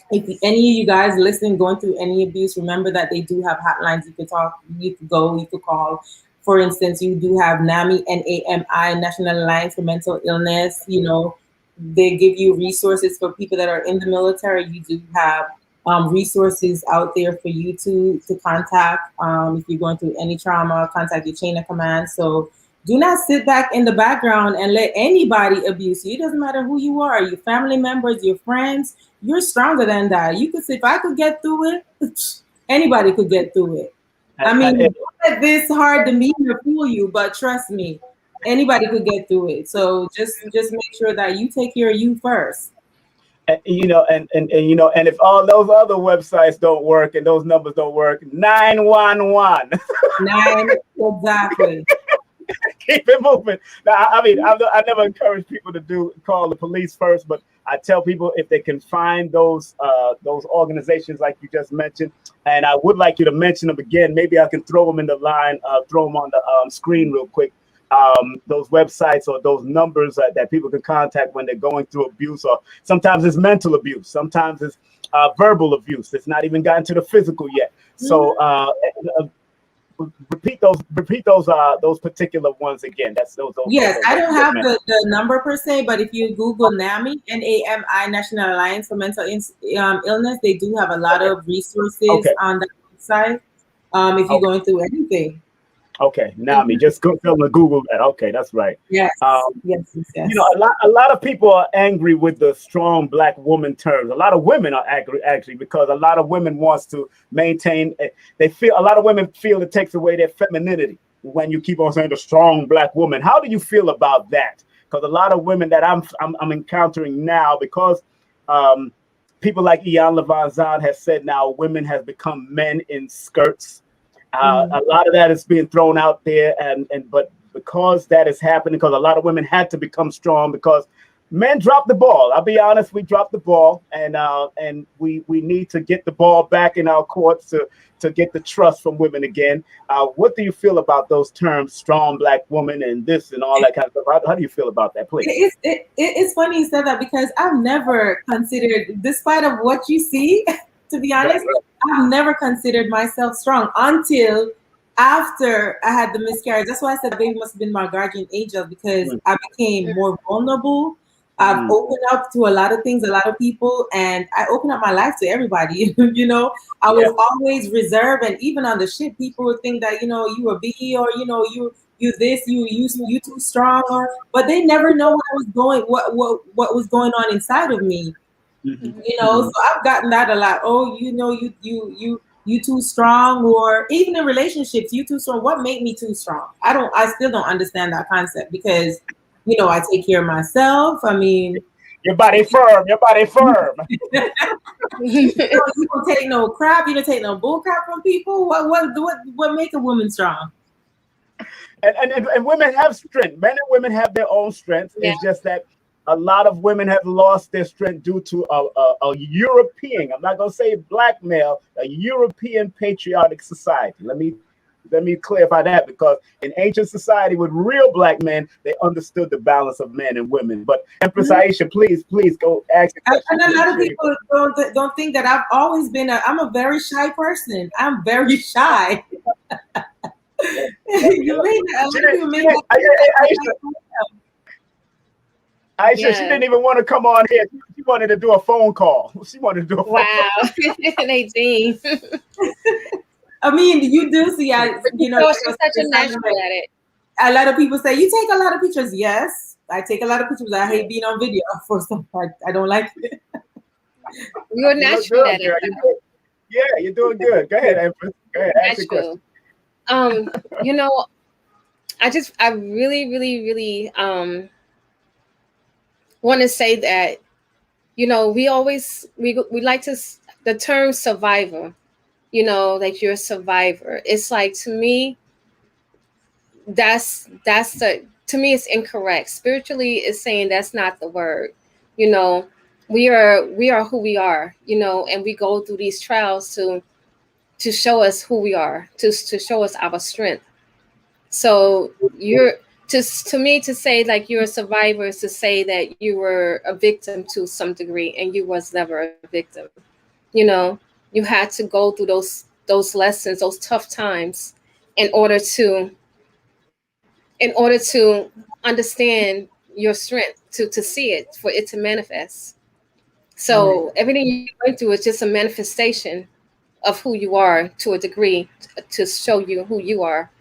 if any of you guys listening going through any abuse, remember that they do have hotlines. You could talk, you could go, you could call. For instance, you do have NAMI, NAMI, National Alliance for Mental Illness. They give you resources for people that are in the military. You do have resources out there for you to contact. If you're going through any trauma, contact your chain of command. So do not sit back in the background and let anybody abuse you. It doesn't matter who you are, your family members, your friends. You're stronger than that. You could say, if I could get through it, anybody could get through it. I mean, don't let this hard demeanor fool you, but trust me, anybody could get through it. So just make sure that you take care of you first. And if all those other websites don't work and those numbers don't work, 911. Exactly. Keep it moving. Now, I mean, I never encourage people to call the police first, but I tell people if they can find those organizations like you just mentioned, and I would like you to mention them again. Maybe I can throw them in the line, throw them on the screen real quick. Those websites or those numbers that people can contact when they're going through abuse, or sometimes it's mental abuse, sometimes it's verbal abuse. It's not even gotten to the physical yet. So repeat those particular ones again. That's those. Yes, I don't have the number per se, but if you Google NAMI, NAMI, National Alliance for Mental Illness, they do have a lot of resources on that website. If you're going through anything. Okay, NAMI, just go Google that. Okay, that's right. Yes. Yes. A lot of people are angry with the strong black woman terms. A lot of women are angry actually, because a lot of women wants to maintain. A lot of women feel it takes away their femininity when you keep on saying the strong black woman. How do you feel about that? Because a lot of women that I'm encountering now, because people like Ian Levanzan has said now women has become men in skirts. A lot of that is being thrown out there, but because that is happening, because a lot of women had to become strong because Men dropped the ball. I'll be honest, we dropped the ball, and we need to get the ball back in our courts to get the trust from women again. What do you feel about those terms, strong black woman, and this and all that kind of stuff? How do you feel about that, please? It's funny you said that because I've never considered, despite of what you see, to be honest, I've never considered myself strong until after I had the miscarriage. That's why I said the baby must have been my guardian angel, because I became more vulnerable. I've opened up to a lot of things, a lot of people, and I opened up my life to everybody. You know, I was always reserved, and even on the ship, people would think that, you know, you were B, or you this, you too strong, but they never know what was going on inside of me. You know, so I've gotten that a lot. Oh, you know, you too strong, or even in relationships, you too strong. What made me too strong? I still don't understand that concept, because, you know, I take care of myself. I mean, your body firm. You don't take no crap. You don't take no bull crap from people. What make a woman strong? And women have strength. Men and women have their own strengths. It's just that a lot of women have lost their strength due to a European, I'm not going to say black male, a European patriotic society. Let me clarify that, because in ancient society with real black men, they understood the balance of men and women. But Empress Aisha, please go ask a question. And a lot of people don't think that I've always been I'm a very shy person. I'm very shy. Aisha, she didn't even want to come on here. She wanted to do a phone call. She wanted to do a phone call. Nadine. I mean, you do see, you know, she's such a natural at it. A lot of people say, you take a lot of pictures. Yes, I take a lot of pictures. I hate being on video. For some part, I don't like it. You're natural at it. Yeah, you're doing good. Go ahead, Empress. Go ahead, ask your question. You know, I really want to say that, you know, we like to, the term survivor, you know, like you're a survivor. It's like, to me, to me, it's incorrect. Spiritually, it's saying that's not the word. You know, we are who we are, you know, and we go through these trials to show us who we are, to show us our strength. So to me, to say like you're a survivor is to say that you were a victim to some degree, and you was never a victim. You know, you had to go through those lessons, those tough times, in order to understand your strength, to see it, for it to manifest. So everything you went through is just a manifestation of who you are, to a degree, to show you who you are.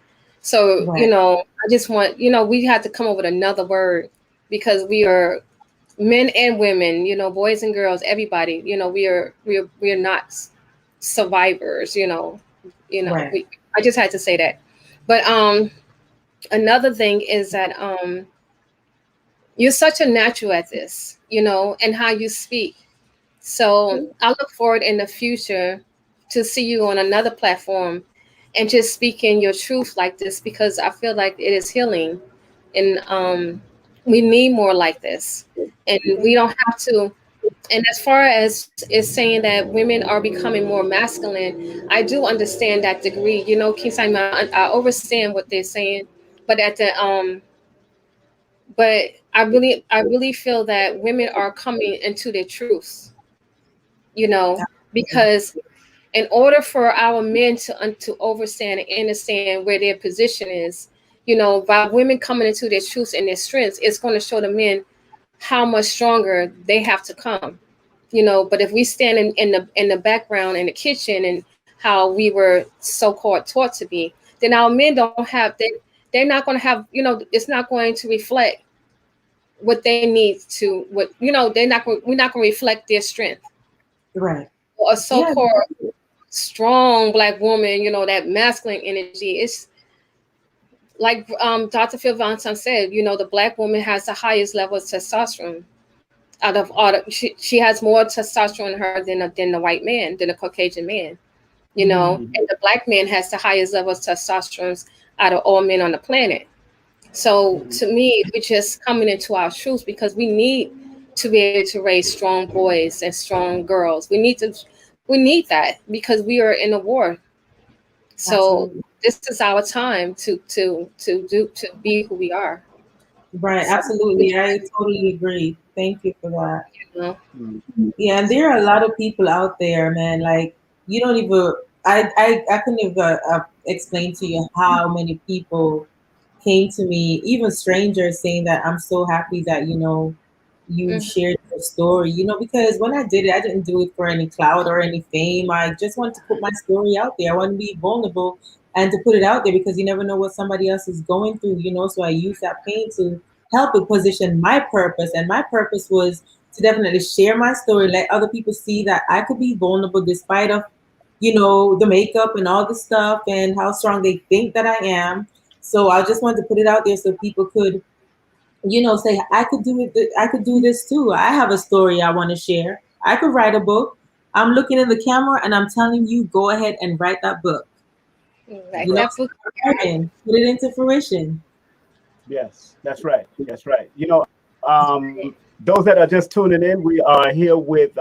So, you know, I just want, you know, we had to come up with another word, because we are men and women, you know, boys and girls, everybody, you know, we are not survivors, you know, I just had to say that. But another thing is that you're such a natural at this, you know, and how you speak. So I look forward in the future to see you on another platform and just speaking your truth like this, because I feel like it is healing, and we need more like this, and we don't have to. And as far as is saying that women are becoming more masculine, I do understand that degree. You know, King Simon, I understand what they're saying, but but I really feel that women are coming into their truths. You know, because in order for our men to understand and understand where their position is, you know, by women coming into their truths and their strengths, it's going to show the men how much stronger they have to come. You know, but if we stand in the background in the kitchen and how we were so-called taught to be, then our men don't have they're not going to have, you know, it's not going to reflect what they need to, what, you know, we're not going to reflect their strength. Right. A so-called strong black woman, you know, that masculine energy. It's like Dr. Phil Valentine said, you know, the black woman has the highest level of testosterone out of all. She has more testosterone in her than the white man, than the Caucasian man, you know, and the black man has the highest level of testosterone out of all men on the planet. So to me, we're just coming into our truths because we need to be able to raise strong boys and strong girls. We need that because we are in a war. So Absolutely. this is our time to be who we are. Right, So we absolutely. I totally agree. Thank you for that. you know, Yeah, and there are a lot of people out there, man. Like you don't even. I couldn't even explain to you how many people came to me, even strangers, saying that I'm so happy that you mm, shared your story. Because when I did it, I didn't do it for any clout or any fame. I just wanted to put my story out there. I want to be vulnerable and to put it out there because you never know what somebody else is going through. So I used that pain to help it position my purpose, and my purpose was to definitely share my story, let other people see that I could be vulnerable despite of the makeup and all the stuff and how strong they think that I am. So I just wanted to put it out there so people could, say I could do it. I could do this too. I have a story I want to share. I could write a book. I'm looking in the camera and I'm telling you, go ahead and write that book. like that book. Start writing, put it into fruition. Yes, that's right. That's right. Those that are just tuning in, we are here with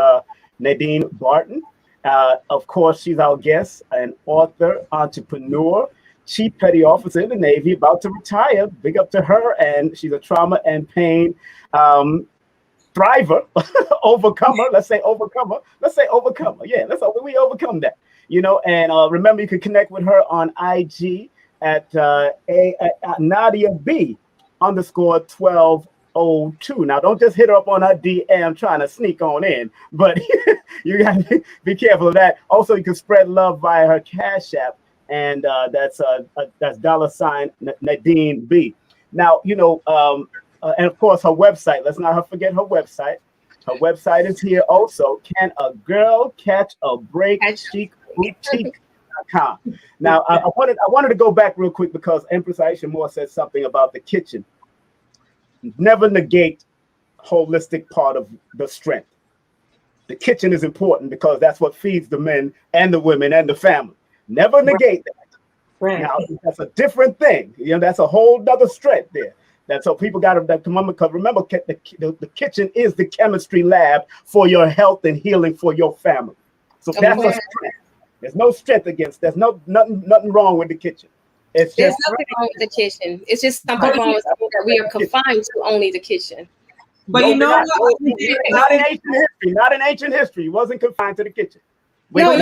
Nadine Barton. Of course, she's our guest, an author, entrepreneur, chief petty officer in the Navy, about to retire. Big up to her, and she's a trauma and pain um, thriver, overcomer. Let's say overcomer. Let's say overcomer. Yeah, we overcome that. And remember, you can connect with her on IG at Nadia B _1202. Now, don't just hit her up on her DM trying to sneak on in, but you got to be careful of that. Also, you can spread love via her Cash App, and that's $ Nadine B. Now, and of course, her website. Let's not forget her website. Her website is here also. Can a girl catch a break? Chic boutique.com. Now, I wanted to go back real quick because Empress Aisha Moore said something about the kitchen. Never negate holistic part of the strength. The kitchen is important because that's what feeds the men and the women and the family. Never negate that. Right. Now, that's a different thing. That's a whole nother strength there. That's so people got to come on, because remember, the kitchen is the chemistry lab for your health and healing for your family. So that's a strength. There's no strength against. There's nothing wrong with the kitchen. It's There's just nothing wrong with the kitchen. It's just something wrong with something that we are confined to only the kitchen. But no, you know not, what? not in ancient history. Not in ancient history. It wasn't confined to the kitchen. Other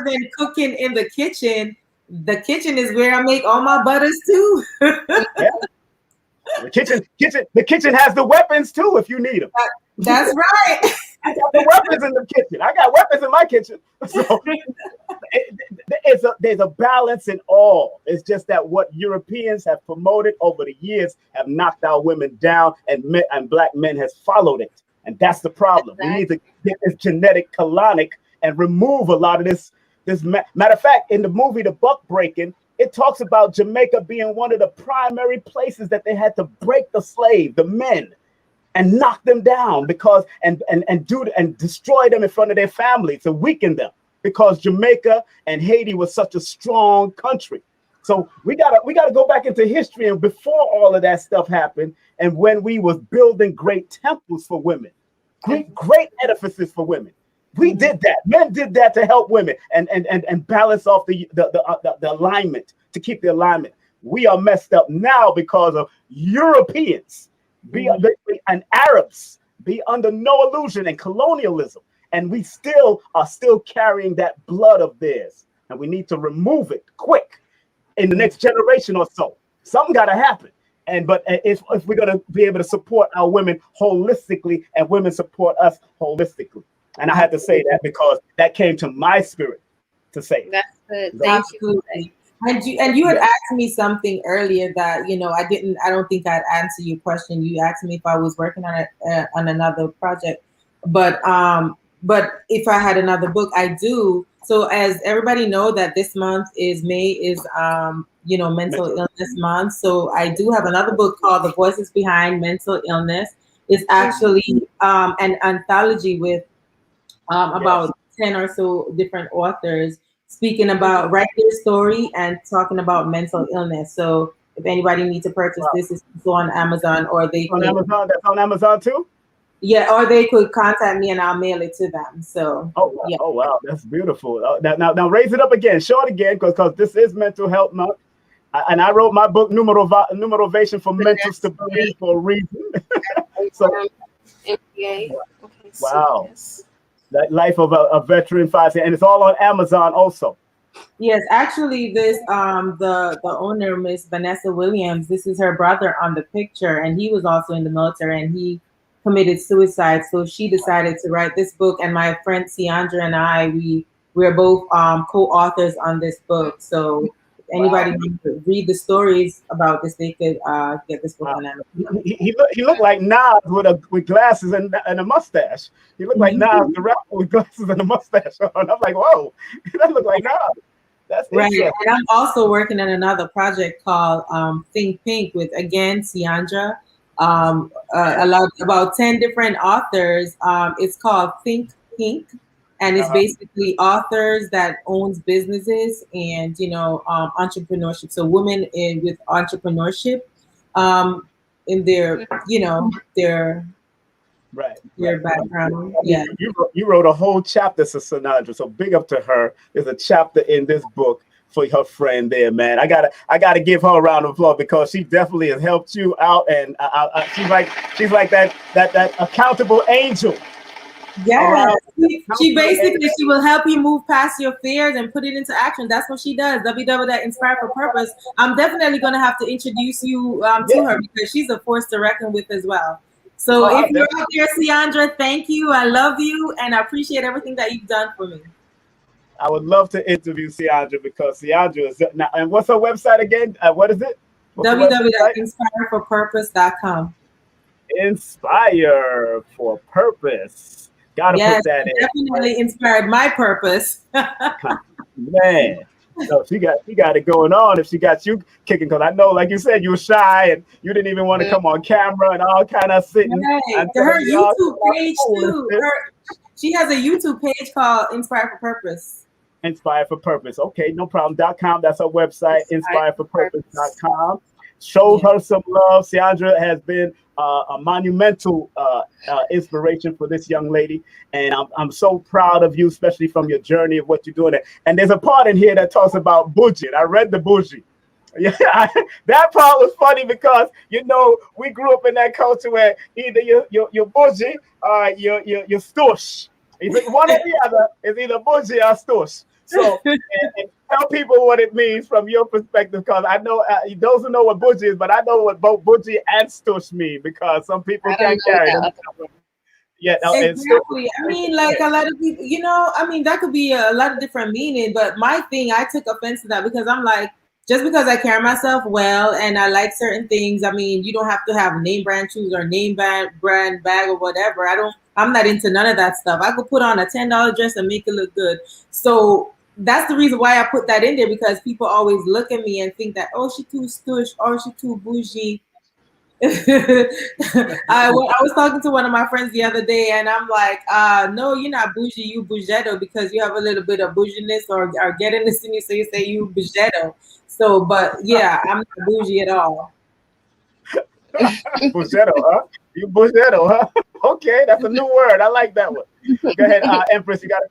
than cooking in the kitchen is where I make all my butters too. Yeah. The kitchen has the weapons too if you need them. That's right. I got the weapons in the kitchen. I got weapons in my kitchen. So there's a balance in all. It's just that what Europeans have promoted over the years have knocked our women down, and black men has followed it. And that's the problem. We need to get this genetic colonic and remove a lot of this. Matter of fact, in the movie The Buck Breaking, it talks about Jamaica being one of the primary places that they had to break the slave, the men, and knock them down because and destroy them in front of their family to weaken them, because Jamaica and Haiti was such a strong country. So we gotta go back into history, and before all of that stuff happened, and when we was building great temples for women, great edifices for women. We did that. Men did that to help women and balance off the alignment, to keep the alignment. We are messed up now because of Europeans and Arabs be under no illusion and colonialism, and we are still carrying that blood of theirs, and we need to remove it quick in the next generation or so. Something got to happen. But if we're going to be able to support our women holistically, and women support us holistically. And I had to say that because that came to my spirit to say it. That's good. Thank you. And you had asked me something earlier that I don't think I'd answer your question. You asked me if I was working on another project, but if I had another book, I do. So as everybody know that this month is May is mental illness month. So I do have another book called The Voices Behind Mental Illness. It's actually an anthology with about 10 or so different authors speaking about writing their story and talking about mental illness. So If anybody needs to purchase this, it's also on Amazon, or they On could, Amazon. That's on Amazon too. yeah, or they could contact me and I'll mail it to them. So Oh, wow. yeah. Oh, wow, that's beautiful. Now, raise it up again, show it again, because this is Mental Health Month, and I wrote my book, Numerovation for Mental Stability, for a reason. So, MBA. Okay, so wow, yes. that life of a veteran fighter, and it's all on Amazon also. Yes, actually, this the owner, Miss Vanessa Williams, this is her brother on the picture, and he was also in the military, and he committed suicide. So she decided to write this book, and my friend Ciandra and I, we're both co-authors on this book. So if anybody wants to read the stories about this, they could get this book on Amazon. He looked like Nas with glasses and a mustache. He looked like Nas the rapper with glasses and a mustache on. I'm like, whoa, that looked like Nas. That's Right, interesting. and I'm also working on another project called Think Pink with, again, Ciandra. About 10 different authors. It's called Think Pink, and it's basically authors that owns businesses and entrepreneurship. So women with entrepreneurship in their their background. Yeah. You wrote a whole chapter, Sister Sanandra. So big up to her. There's a chapter in this book for her friend there, man. I gotta give her a round of applause, because she definitely has helped you out, and she's like that accountable angel. Yeah, she basically, she will help you move past your fears and put it into action. That's what she does. that Inspired for Purpose. I'm definitely going to have to introduce you to her, because she's a force to reckon with as well. So if you're out there, Ciandra, thank you. I love you, and I appreciate everything that you've done for me. I would love to interview Ciandra, because Ciandra is now. And what's her website again? What is it? www.inspireforpurpose.com. Inspire for Purpose. Gotta put that in. Definitely inspired my purpose. Man. So she got it going on if she got you kicking, because I know, like you said, you were shy and you didn't even want to come on camera and all kind of sitting. Right. Her YouTube page too. She has a YouTube page called Inspire for Purpose. Inspire for Purpose. Okay, no problem. .com. That's her website. Inspireforpurpose.com. Show her some love. Ciandra has been a monumental inspiration for this young lady, and I'm so proud of you, especially from your journey of what you're doing. And there's a part in here that talks about bougie. And I read the bougie. Yeah, that part was funny, because we grew up in that culture where either you're bougie or you're stoush. One or the other is either bougie or stoush. So and tell people what it means from your perspective, because I know those who know what bougie is, but I know what both bougie and stoush mean, because some people can't carry them. Yeah, exactly. I mean, like a lot of people, that could be a lot of different meaning. But my thing, I took offense to that, because I'm like, just because I carry myself well and I like certain things, I mean, you don't have to have name brand shoes or name brand bag or whatever. I'm not into none of that stuff. I could put on a $10 dress and make it look good. So that's the reason why I put that in there, because people always look at me and think that, oh, she too stush, or she too bougie. I was talking to one of my friends the other day, and I'm like, no, you're not bougie, you bougetto, because you have a little bit of bouginess or gettingness in you, so you say you bougetto. So, but yeah, I'm not bougie at all. Bougetto, huh? You bougetto, huh? Okay, that's a new word. I like that one. Go ahead, Empress. You got a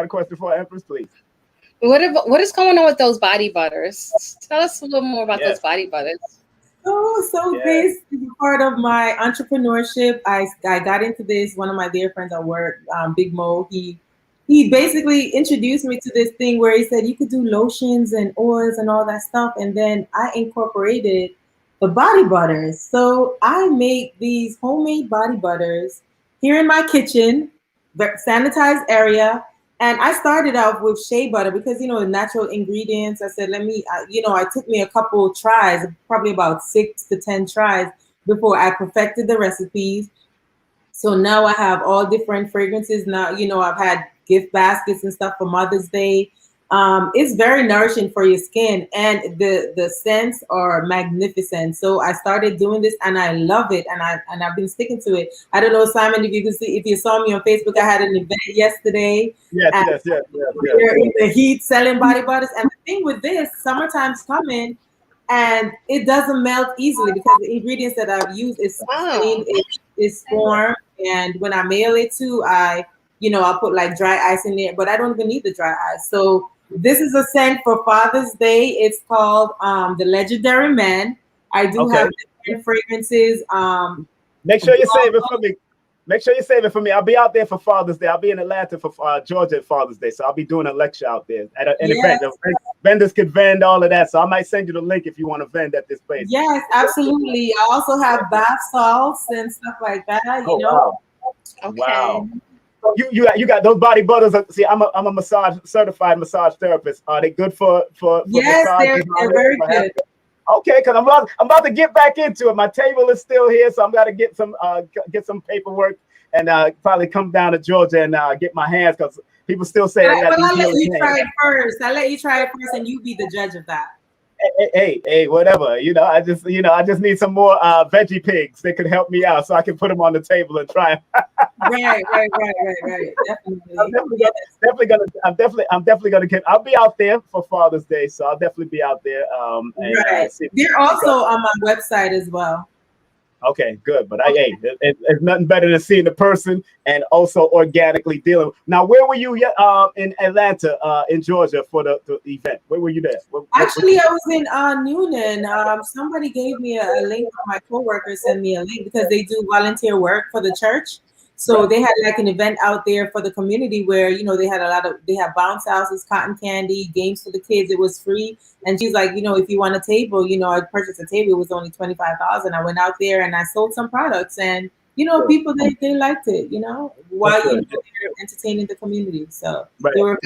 question for Empress, please? What is going on with those body butters? Tell us a little more about those body butters. So this is part of my entrepreneurship. I got into this. One of my dear friends at work, Big Mo, he basically introduced me to this thing where he said you could do lotions and oils and all that stuff. And then I incorporated the body butters. So I make these homemade body butters here in my kitchen, sanitized area. And I started out with shea butter because, natural ingredients. I said, it took me a couple tries, probably about 6 to 10 tries before I perfected the recipes. So now I have all different fragrances. Now, I've had gift baskets and stuff for Mother's Day. It's very nourishing for your skin, and the scents are magnificent. So I started doing this, and I love it, and I've been sticking to it. I don't know, Simon, if you saw me on Facebook, I had an event yesterday. Yes. We're in the heat selling body butters, and the thing with this, summertime's coming. and it doesn't melt easily because the ingredients that I've used is Wow. is formed. And when I mail it to, I'll put like dry ice in there, but I don't even need the dry ice. So this is a scent for Father's Day. It's called the Legendary Man. I do Okay. have different fragrances. Make sure you save it for me. Make sure you save it for me. I'll be out there for Father's Day. I'll be in Atlanta for Georgia at Father's Day. So I'll be doing a lecture out there at an event. The vendors could vend all of that. So I might send you the link if you want to vend at this place. Yes, absolutely. I also have bath salts and stuff like that. Wow. Okay. Wow. So you got those body butters. See, I'm a certified massage therapist. Are they good for Yes, massage? they're very good. Okay, because I'm about to get back into it. My table is still here, so I'm going to get some paperwork and probably come down to Georgia and get my hands, because people still say I got these I'll let you hands. try it first. I'll let you try it first, and you be the judge of that. Hey, whatever. I just need some more veggie pigs that could help me out, so I can put them on the table and try them. Right. I'm definitely gonna get. I'll be out there for Father's Day, so I'll definitely be out there. Right. They're also on my website as well. Okay, good. But it's nothing better than seeing the person and also organically dealing. Now, where were you in Atlanta, in Georgia for the event? Where were you there? Actually, I was in Noonan. Somebody gave me a link. My coworker sent me a link because they do volunteer work for the church. So they had like an event out there for the community where, they have bounce houses, cotton candy, games for the kids. It was free. And she's like, if you want a table, I purchased a table. It was only $25,000. I went out there and I sold some products, and people they liked it. While they're entertaining the community. So they were.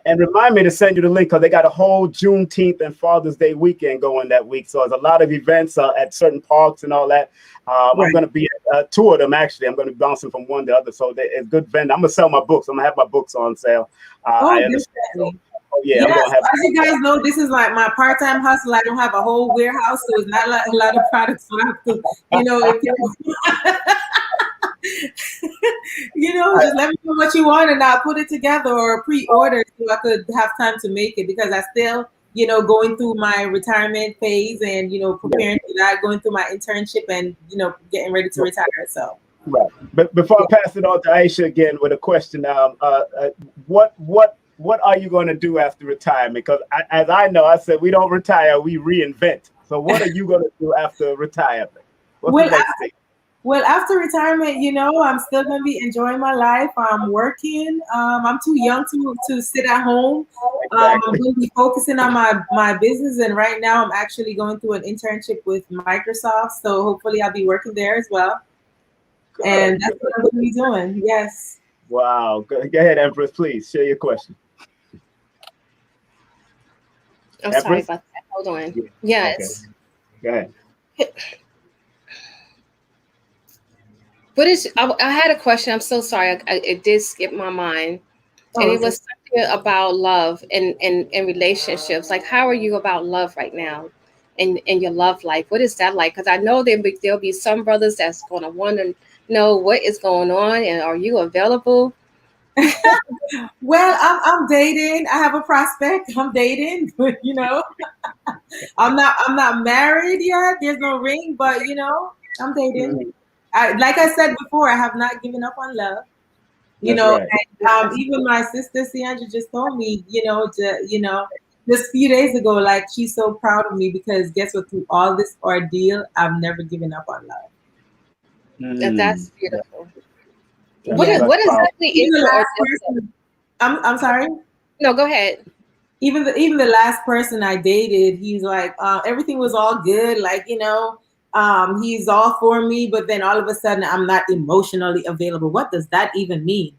And remind me to send you the link, because they got a whole Juneteenth and Father's Day weekend going that week. So there's a lot of events at certain parks and all that. I'm going to be at two of them, actually. I'm going to be bouncing from one to the other. So it's good vendor. I'm going to sell my books. I'm going to have my books on sale. I understand. So, yes, as you guys know, this is like my part-time hustle. I don't have a whole warehouse, so it's not like a lot of products. So I have to, if just let me know what you want and I'll put it together or pre-order so I could have time to make it, because I still, going through my retirement phase and, preparing for that, going through my internship and, getting ready to retire. So. Right. But before I pass it on to Aisha again with a question, what are you going to do after retirement? Because as I know, I said we don't retire, we reinvent. So what are you going to do after retirement? What's the next thing? Well, after retirement, I'm still going to be enjoying my life. I'm working. I'm too young to sit at home. I'm going to be focusing on my business. And right now I'm actually going through an internship with Microsoft. So hopefully I'll be working there as well. Good. And that's what I'm going to be doing. Yes. Wow. Go ahead, Empress, please share your question. I'm sorry about that. Hold on. Yeah. Yes. Okay. Go ahead. What is? I had a question. I'm so sorry. It did skip my mind, and it was something about love and relationships. Like, how are you about love right now, in your love life? What is that like? Because I know there'll be some brothers that's going to want to know what is going on, and are you available? Well, I'm dating. I have a prospect. I'm dating, but I'm not married yet. There's no ring, but I'm dating. Like I said before, I have not given up on love. Right. And even my sister Sandra just told me, just a few days ago, like she's so proud of me because guess what? Through all this ordeal, I've never given up on love. That's beautiful. What exactly is your ordeal? I'm sorry. No, go ahead. Even the last person I dated, he's like, everything was all good, like he's all for me, but then all of a sudden I'm not emotionally available. What does that even mean?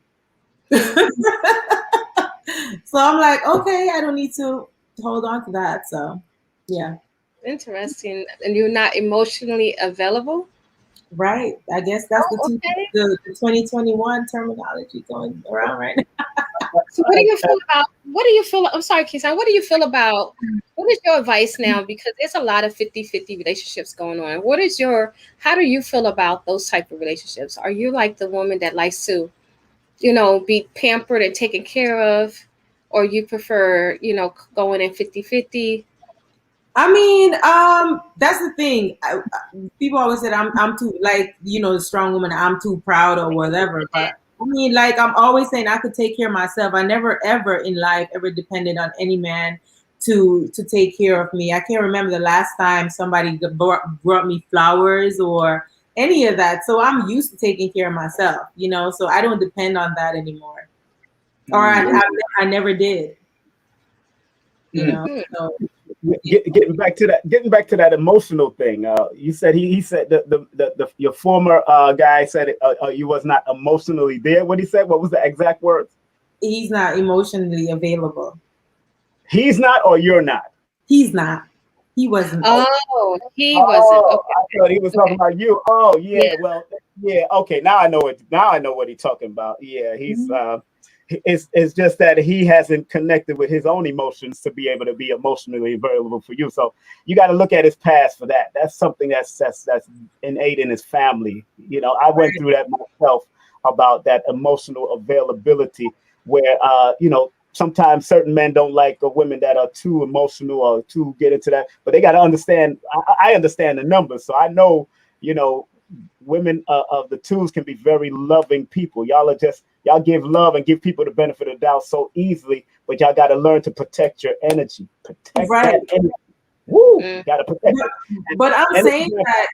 So I'm like, okay, I don't need to hold on to that. So yeah. Interesting. And you're not emotionally available? Right. I guess that's the 2021 terminology going around right now. So what do you feel? I'm sorry, Kisan. What do you feel about, what is your advice now? Because there's a lot of 50-50 relationships going on. How do you feel about those type of relationships? Are you like the woman that likes to, be pampered and taken care of? Or you prefer, going in 50-50? I mean, that's the thing. People always said I'm too, like, the strong woman. I'm too proud or whatever. But I mean, like, I'm always saying I could take care of myself. I never ever in life ever depended on any man to take care of me. I can't remember the last time somebody brought me flowers or any of that. So I'm used to taking care of myself. So I don't depend on that anymore, or I never did. Mm. So. Getting back to that emotional thing. You said he said the your former guy said you was not emotionally there. What he said? What was the exact words? He's not emotionally available. He's not, or you're not. He's not. He wasn't. Oh, he wasn't. Oh, Okay. I thought he was talking Okay. about you. Oh, Yeah. yeah. Well, yeah. Okay, now I know it. Now I know what he's talking about. Yeah, he's. It's just that he hasn't connected with his own emotions to be able to be emotionally available for you. So you got to look at his past for that. That's something that's innate in his family. I went through that myself about that emotional availability, where sometimes certain men don't like women that are too emotional or too get into that. But they got to understand. I understand the numbers, so I know. Women of the twos can be very loving people. Y'all give love and give people the benefit of the doubt so easily, but y'all got to learn to protect your energy. Protect Right. that energy. Woo! You got to protect it. But I'm And saying that.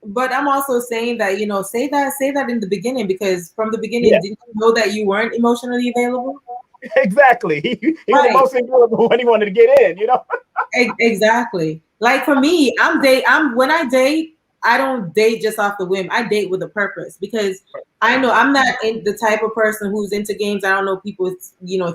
But I'm also saying that, say that in the beginning, because from the beginning, yeah, didn't you know that you weren't emotionally available? exactly. He was Right. emotionally available when he wanted to get in. Exactly. Like for me, when I date, I don't date just off the whim. I date with a purpose, because I know I'm not the type of person who's into games. I don't know, people,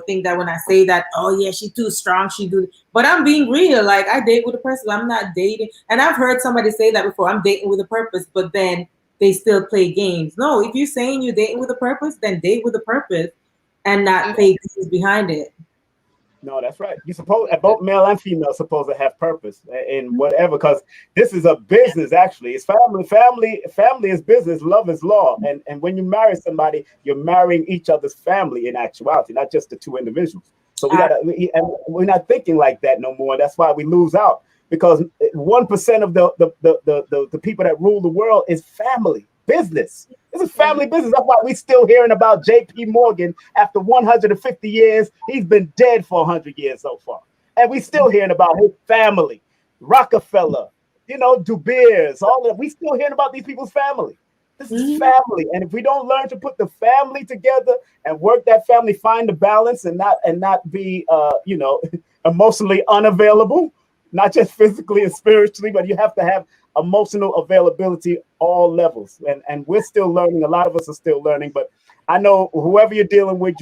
think that when I say that, oh yeah, she's too strong, she do. But I'm being real. Like, I date with a purpose. I'm not dating. And I've heard somebody say that before. I'm dating with a purpose, but then they still play games. No, if you're saying you're dating with a purpose, then date with a purpose and not play games behind it. No, that's right. You suppose both male and female supposed to have purpose in whatever, because this is a business. Actually, it's family is business. Love is law. And when you marry somebody, you're marrying each other's family in actuality, not just the two individuals. So and we're not thinking like that no more. That's why we lose out, because 1% of the people that rule the world is family business. This is family business. That's why we still hearing about J.P. Morgan after 150 years. He's been dead for 100 years so far. And we still hearing about his family. Rockefeller, De Beers, all that. We still hearing about these people's family. This is family. And if we don't learn to put the family together and work that family, find the balance and not be emotionally unavailable, not just physically and spiritually, but you have to have emotional availability all levels, and we're still learning. A lot of us are still learning, but I know whoever you're dealing with,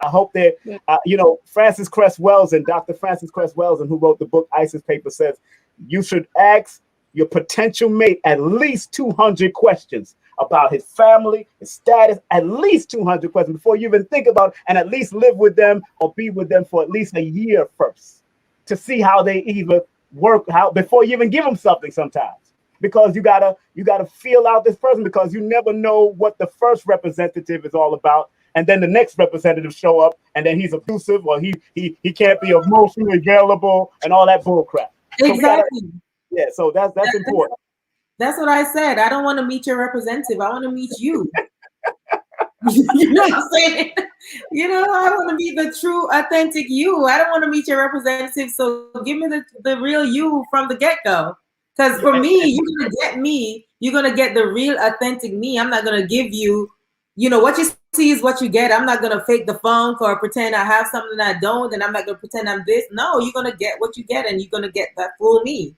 I hope that Francis Cress Welsing, Dr. Francis Cress Welsing, who wrote the book ISIS Paper, says you should ask your potential mate at least 200 questions about his family, his status, at least 200 questions before you even think about, and at least live with them or be with them for at least a year first, to see how they either work, how before you even give them something sometimes. Because you gotta feel out this person, because you never know what the first representative is all about, and then the next representative show up and then he's abusive, or he can't be emotionally available and all that bull crap. Exactly. So that's important. That's what I said. I don't want to meet your representative. I want to meet you. You know what I'm saying? I want to meet the true, authentic you. I don't want to meet your representative. So give me the real you from the get-go. Because for me, you're going to get me. You're going to get the real, authentic me. I'm not going to give you, what you see is what you get. I'm not going to fake the funk or pretend I have something I don't, and I'm not going to pretend I'm this. No, you're going to get what you get, and you're going to get that full me.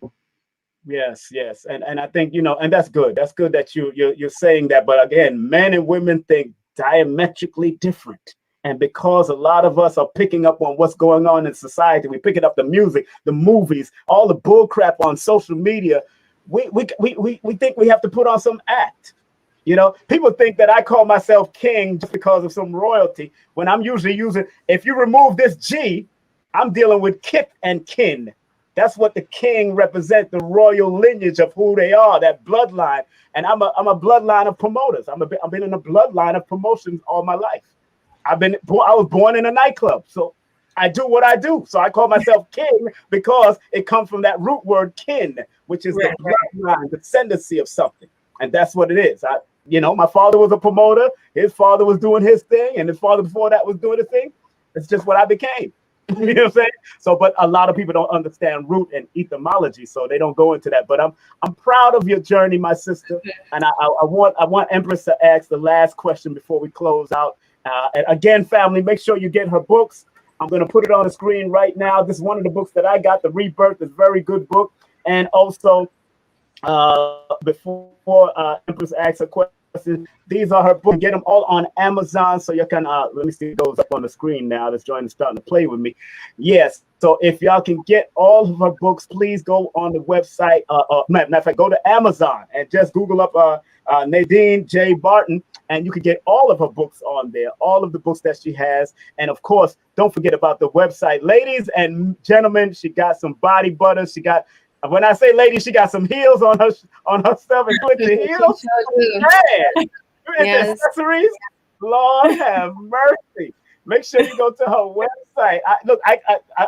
Yes, and I think and that's good. That's good that you're saying that. But again, men and women think diametrically different, and because a lot of us are picking up on what's going on in society, we're picking up the music, the movies, all the bull crap on social media. We think we have to put on some act. People think that I call myself king just because of some royalty, when I'm usually using. If you remove this G, I'm dealing with kith and kin. That's what the king represents, the royal lineage of who they are, that bloodline. And I'm a bloodline of promoters. I've been in a bloodline of promotions all my life. I was born in a nightclub. So I do what I do. So I call myself king because it comes from that root word kin, which is the Right, right. bloodline, the descendancy of something. And that's what it is. My father was a promoter. His father was doing his thing, and his father before that was doing his thing. It's just what I became. You know what I'm saying? So, but a lot of people don't understand root and etymology, so they don't go into that. But I'm proud of your journey, my sister. And I want Empress to ask the last question before we close out. And again, family, make sure you get her books. I'm going to put it on the screen right now. This is one of the books that I got. The Rebirth is a very good book. And also, before Empress asks a question, these are her books. Get them all on Amazon, so you can. Let me see those up on the screen now. This joint is starting to play with me. Yes. So if y'all can get all of her books, please go on the website. Matter of fact, go to Amazon and just Google up NADEAN J. Barton, and you can get all of her books on there, all of the books that she has. And of course, don't forget about the website. Ladies and gentlemen, she got some body butters. She got, when I say ladies, she got some heels on her stuff, and with the heels, man, you into accessories? Lord have mercy. Make sure you go to her website.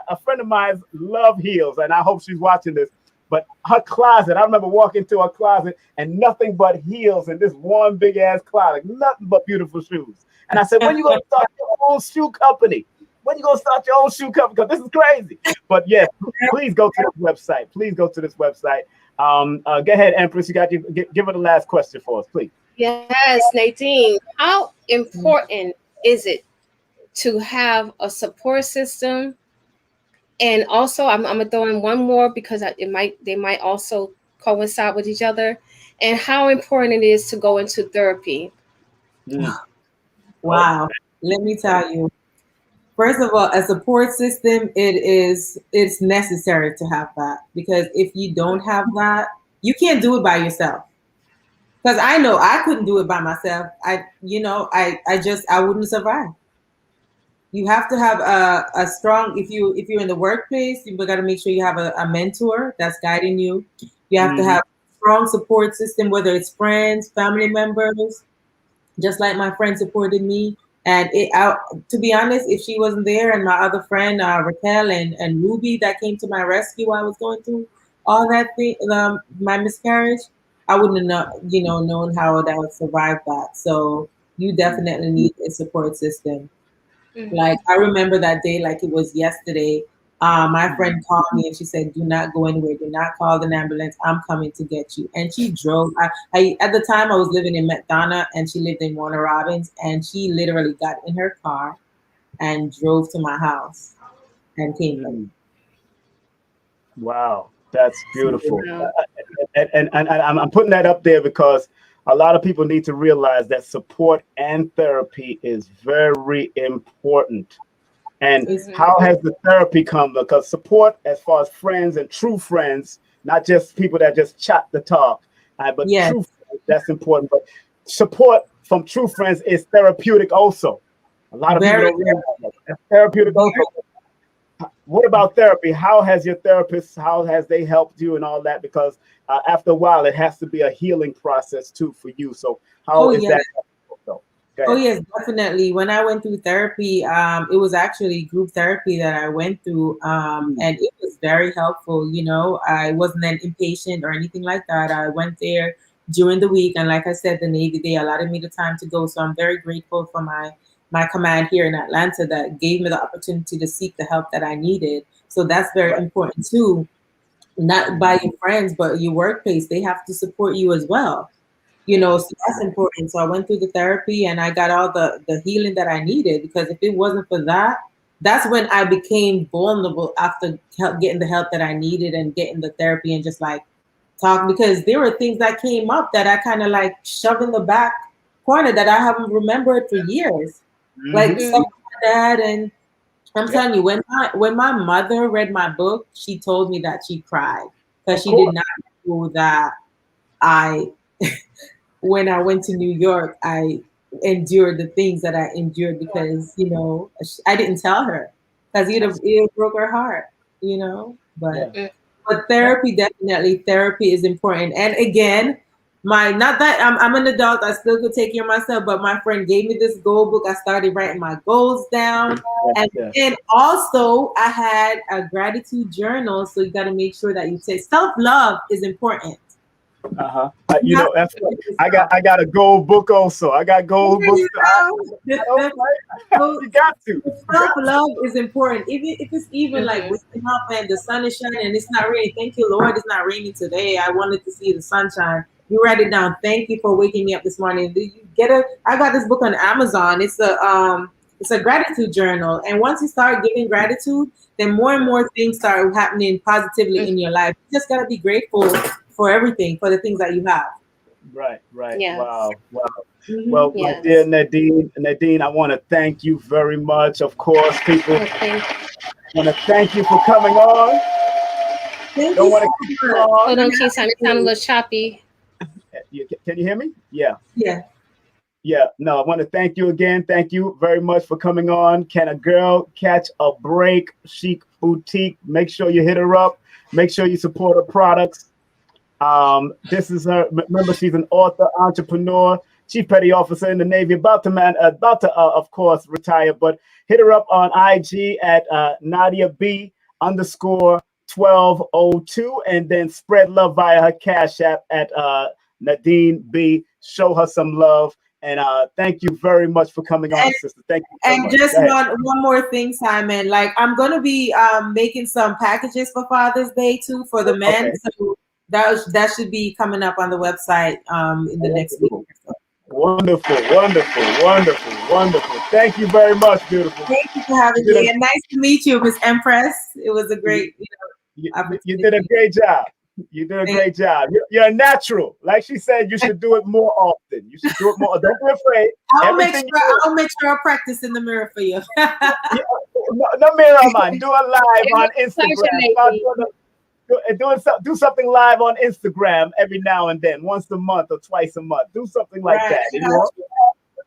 A friend of mine love heels, and I hope she's watching this. But her closet, I remember walking to her closet and nothing but heels in this one big ass closet, nothing but beautiful shoes. And I said, when you gonna start your own shoe company? When you gonna start your own shoe company? Because this is crazy. But yes, please go to this website. Please go to this website. Go ahead, Empress. You got to give her the last question for us, please. Yes, NADEAN. How important is it to have a support system? And also, I'm gonna throw in one more because they might also coincide with each other. And how important it is to go into therapy. Wow. Let me tell you. First of all, a support system, it's necessary to have that, because if you don't have that, you can't do it by yourself. Because I know I couldn't do it by myself. I wouldn't survive. You have to have a strong, if you're in the workplace, you got to make sure you have a mentor that's guiding you. You have to have a strong support system, whether it's friends, family members, just like my friend supported me. And to be honest, if she wasn't there, and my other friend, Raquel and Ruby, that came to my rescue while I was going through all that thing, my miscarriage, I wouldn't have known how I would survive that. So you definitely need a support system. Like, I remember that day like it was yesterday. My friend called me and she said, "Do not go anywhere. Do not call an ambulance. I'm coming to get you." And she drove. I at the time I was living in McDonough and she lived in Warner Robins, and she literally got in her car and drove to my house and came late. Wow, that's beautiful. And I'm putting that up there because a lot of people need to realize that support and therapy is very important. And how has the therapy come? Because support, as far as friends and true friends, not just people that just chat the talk, but true friends, that's important. But support from true friends is therapeutic also. A lot of people don't realize that. That's therapeutic also. What about therapy? How has they helped you and all that? Because after a while, it has to be a healing process too for you. So how is that? Oh yes, definitely. When I went through therapy, it was actually group therapy that I went through, and it was very helpful. I wasn't an inpatient or anything like that. I went there during the week, and like I said, the Navy, they allotted me the time to go. So I'm very grateful for my command here in Atlanta that gave me the opportunity to seek the help that I needed. So that's very important too. Not by your friends, but your workplace. They have to support you as well. So that's important. So I went through the therapy and I got all the healing that I needed, because if it wasn't for that, that's when I became vulnerable after getting the help that I needed and getting the therapy and just like talk, because there were things that came up that I kind of like shoved in the back corner that I haven't remembered for years. Like stuff with my dad. And I'm telling you, when my mother read my book, she told me that she cried because she did not know that when I went to New York, I endured the things that I endured because, I didn't tell her, because it broke her heart, But therapy is important. And again, not that I'm an adult, I still could take care of myself, but my friend gave me this goal book. I started writing my goals down. And then also I had a gratitude journal. So you got to make sure that you say self-love is important. You know, that's what I got a gold book also. I got gold books. You got to. Self-love is important. Even if it's even like waking up and the sun is shining and it's not raining. Thank you, Lord, it's not raining today. I wanted to see the sunshine. You write it down. Thank you for waking me up this morning. Do you get it? I got this book on Amazon. It's a gratitude journal. And once you start giving gratitude, then more and more things start happening positively in your life. You just gotta be grateful for everything, for the things that you have. Right. Yes. Wow. Well, my dear Nadine, I want to thank you very much. Of course, people, I want to thank you for coming on. Don't want to keep you on. Hold on, King Simon. It sounded a little choppy. Can you hear me? Yeah. Yeah. No, I want to thank you again. Thank you very much for coming on. Can a girl catch a break? Chic Boutique. Make sure you hit her up. Make sure you support her products. This is her. Remember, she's an author, entrepreneur, chief petty officer in the Navy, about to of course retire. But hit her up on IG at Nadia B _1202, and then spread love via her Cash App at Nadine B. Show her some love. And thank you very much for coming on, sister. Thank you so much. Just one more thing, Simon. Like, I'm gonna be making some packages for Father's Day too for the men. Okay. So that should be coming up on the website in the next week. Wonderful. Thank you very much, beautiful. Thank you for having me. And nice to meet you, Miss Empress. It was a great, you did a great job. You did a great job. You're a natural. Like she said, you should do it more often. You should do it more. Don't be afraid. I'll make sure I practice in the mirror for you. No mirror, man. Do it live on Instagram. Do something live on Instagram every now and then, once a month or twice a month. Do something like that. You know?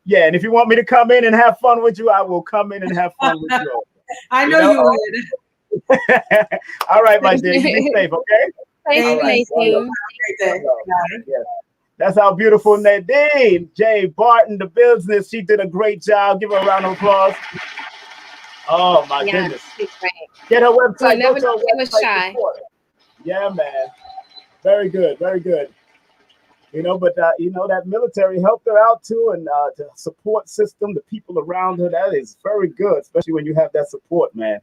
Yeah, and if you want me to come in and have fun with you, I will come in and have fun with you. I know you would. All right, my dear. You be safe, okay? Thank you. That's our beautiful Nadine J. Barton, the business. She did a great job. Give her a round of applause. Oh my goodness. Get her website. Go to her website. Yeah, man. Very good. You know, but that military helped her out too, and the support system, the people around her, that is very good, especially when you have that support, man.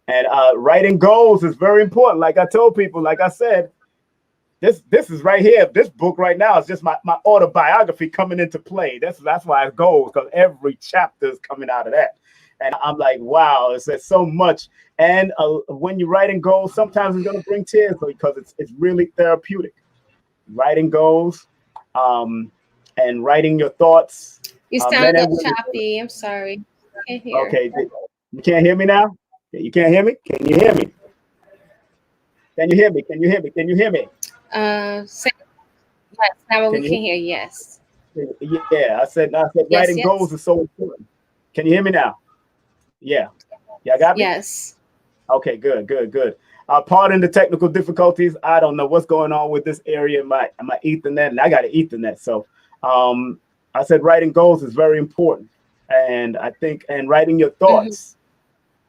And writing goals is very important. Like I told people, like I said, this is right here. This book right now is just my autobiography coming into play. That's why it's goals, because every chapter is coming out of that. And I'm like, wow, there's so much. And when you're writing goals, sometimes it's going to bring tears because it's really therapeutic. Writing goals and writing your thoughts. You sound a little choppy. I'm sorry. I can't hear. Okay. You can't hear me now? You can't hear me? Can you hear me? Can you hear me? Can you hear me? Can you hear me? Yes, now we can hear. Yes. Yeah, I said writing goals is so important. Can you hear me now? Yeah. Yeah, I got me? Yes. Okay, good. Pardon the technical difficulties. I don't know what's going on with this area in my Ethernet, and I got an Ethernet. So I said writing goals is very important. And I think, and writing your thoughts.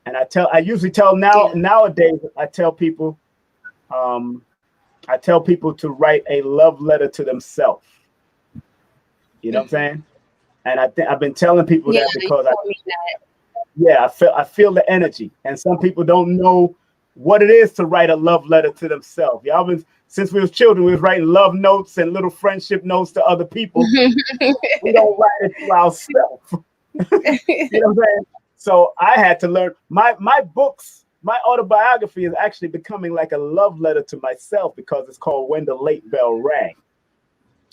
And I usually tell nowadays, I tell people to write a love letter to themselves. You know what I'm saying? And I've been telling people that because I feel the energy, and some people don't know what it is to write a love letter to themselves. Since we was children, we was writing love notes and little friendship notes to other people. We don't write it to ourselves. You know what I'm saying? So I had to learn. My books, my autobiography is actually becoming like a love letter to myself, because it's called When the Late Bell Rang.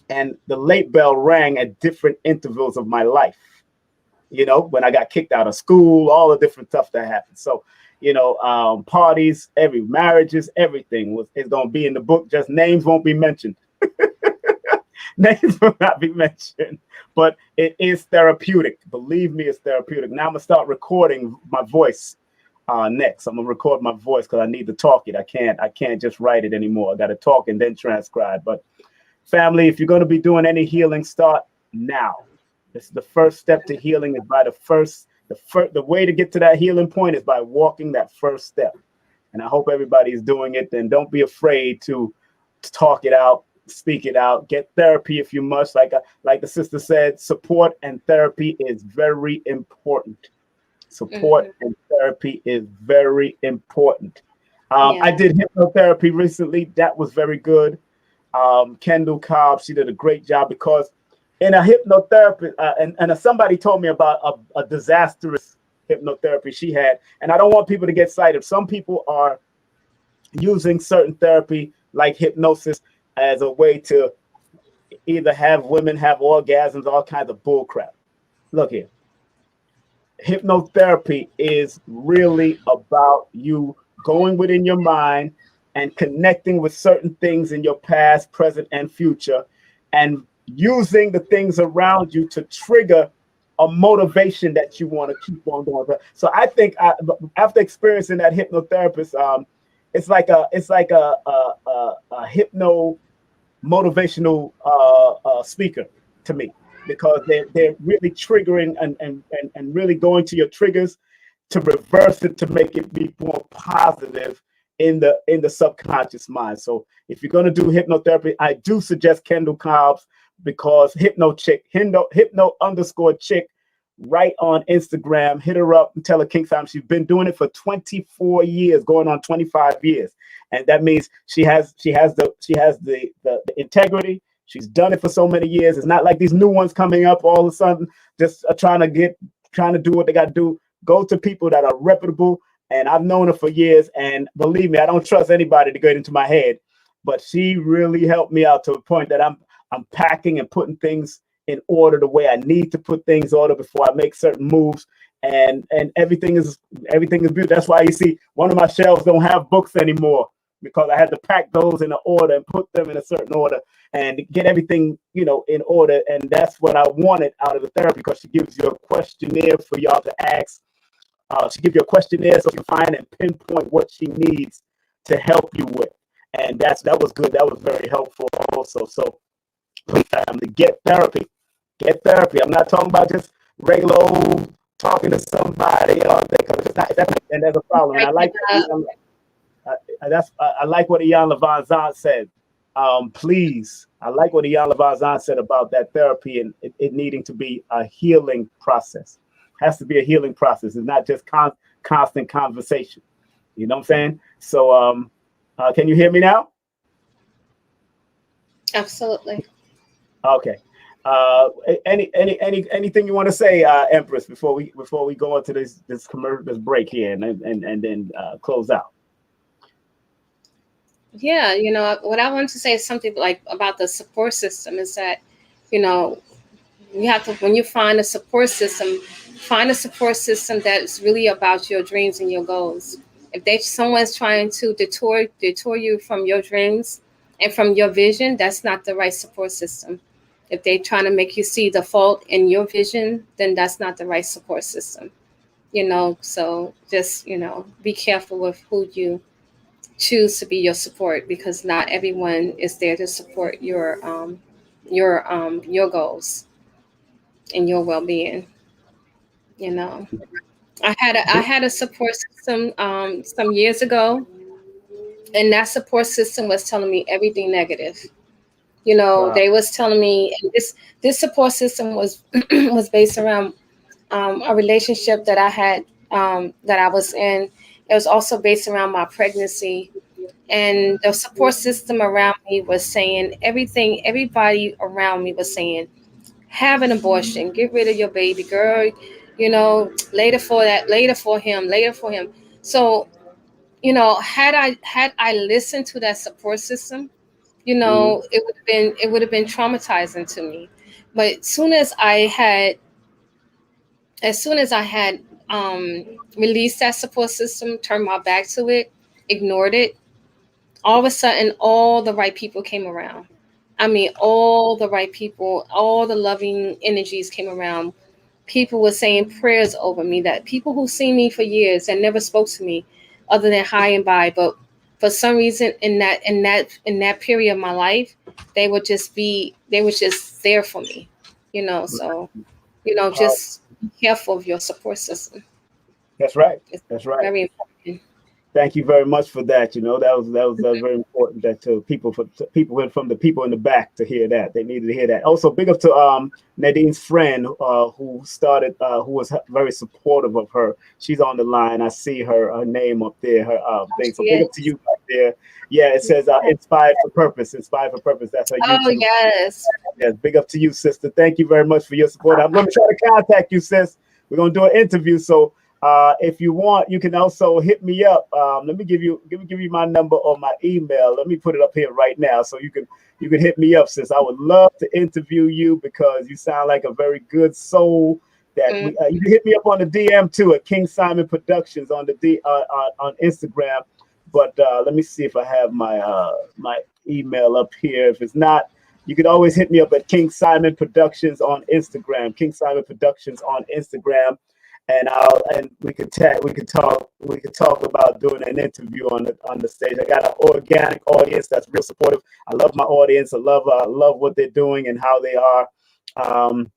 And the late bell rang at different intervals of my life. You know, when I got kicked out of school, all the different stuff that happened. So, parties, marriages, everything is going to be in the book. Just names won't be mentioned. Names will not be mentioned, but it is therapeutic. Believe me, it's therapeutic. Now I'm going to start recording my voice next. I'm going to record my voice because I need to talk it. I can't just write it anymore. I got to talk and then transcribe. But family, if you're going to be doing any healing, start now. This is the first step to healing is by the way to get to that healing point is by walking that first step. And I hope everybody's doing it. Then don't be afraid to talk it out, speak it out, get therapy if you must. Like the sister said, support and therapy is very important. Support and therapy is very important. I did hypnotherapy recently. That was very good. Kendall Cobb, she did a great job because in a hypnotherapy, and somebody told me about a disastrous hypnotherapy she had. And I don't want people to get excited. Some people are using certain therapy like hypnosis as a way to either have women have orgasms, all kinds of bull crap. Look here. Hypnotherapy is really about you going within your mind and connecting with certain things in your past, present, and future, and using the things around you to trigger a motivation that you want to keep on going. So I think after experiencing that hypnotherapist, it's like a hypno motivational speaker to me, because they're really triggering and really going to your triggers to reverse it, to make it be more positive in the subconscious mind. So if you're going to do hypnotherapy, I do suggest Kendall Cobb's, because hypno underscore chick, right on Instagram. Hit her up and tell her King Time. She's been doing it for 24 years, going on 25 years. And that means she has the integrity. She's done it for so many years. It's not like these new ones coming up all of a sudden, just trying to do what they got to do. Go to people that are reputable. And I've known her for years. And believe me, I don't trust anybody to get into my head. But she really helped me out to a point that I'm packing and putting things in order the way I need to put things in order before I make certain moves. And everything is beautiful. That's why you see one of my shelves don't have books anymore, because I had to pack those in an order and put them in a certain order and get everything, in order. And that's what I wanted out of the therapy, because she gives you a questionnaire for y'all to ask. She gives you a questionnaire so you can find and pinpoint what she needs to help you with. And that was good. That was very helpful also. So please, family, get therapy. Get therapy. I'm not talking about just regular old talking to somebody all day, because and there's a problem. And I like I like what Ian Levanzan said. Please, I like what Ian Levanzan said about that therapy and it needing to be a healing process. It has to be a healing process. It's not just constant conversation. You know what I'm saying? So, can you hear me now? Absolutely. Okay. Anything you want to say, Empress, before we go into this break here and then close out? Yeah, what I want to say is something like about the support system is that, you have to, when you find a support system that's really about your dreams and your goals. If someone's trying to detour you from your dreams and from your vision, that's not the right support system. If they're trying to make you see the fault in your vision, then that's not the right support system. So just, be careful with who you choose to be your support, because not everyone is there to support your goals and your well-being. I had a support system some years ago, and that support system was telling me everything negative. Wow. They was telling me, and this support system was was based around a relationship that I had, that I was in. It was also based around my pregnancy, and the support system around me was saying everything. Everybody around me was saying, have an abortion, get rid of your baby girl, later for that, later for him. So, had I listened to that support system, it would have been traumatizing to me. But as soon as I had released that support system, turned my back to it, ignored it, all of a sudden, all the right people came around. I mean, all the right people, all the loving energies came around. People were saying prayers over me, that people who seen me for years and never spoke to me other than high and by. But for some reason in that period of my life, they were just there for me, so Uh, just be careful of your support system. that's right. It's That's right. very important. Thank you very much for that. That was very important that to people went from the people in the back to hear that. They needed to hear that. Also, big up to Nadine's friend who started who was very supportive of her. She's on the line. I see her name up there, her thing. So big up to Yes. you right there. Yeah, it says inspired for purpose. Inspired for purpose. That's her Oh, YouTube. yes. Yes, big up to you, sister. Thank you very much for your support. I'm going to try to contact you, sis. We're going to do an interview. So if you want, you can also hit me up. Let me give you my number or my email. Let me put it up here right now, so you can hit me up, sis. I would love to interview you because you sound like a very good soul. That Mm. you can hit me up on the DM too at King Simon Productions on the on Instagram. But let me see if I have my email up here. If it's not, you can always hit me up at King Simon Productions on Instagram. King Simon Productions on Instagram, and we could talk about doing an interview on the stage. I got an organic audience that's real supportive. I love my audience. I love what they're doing and how they are. Um,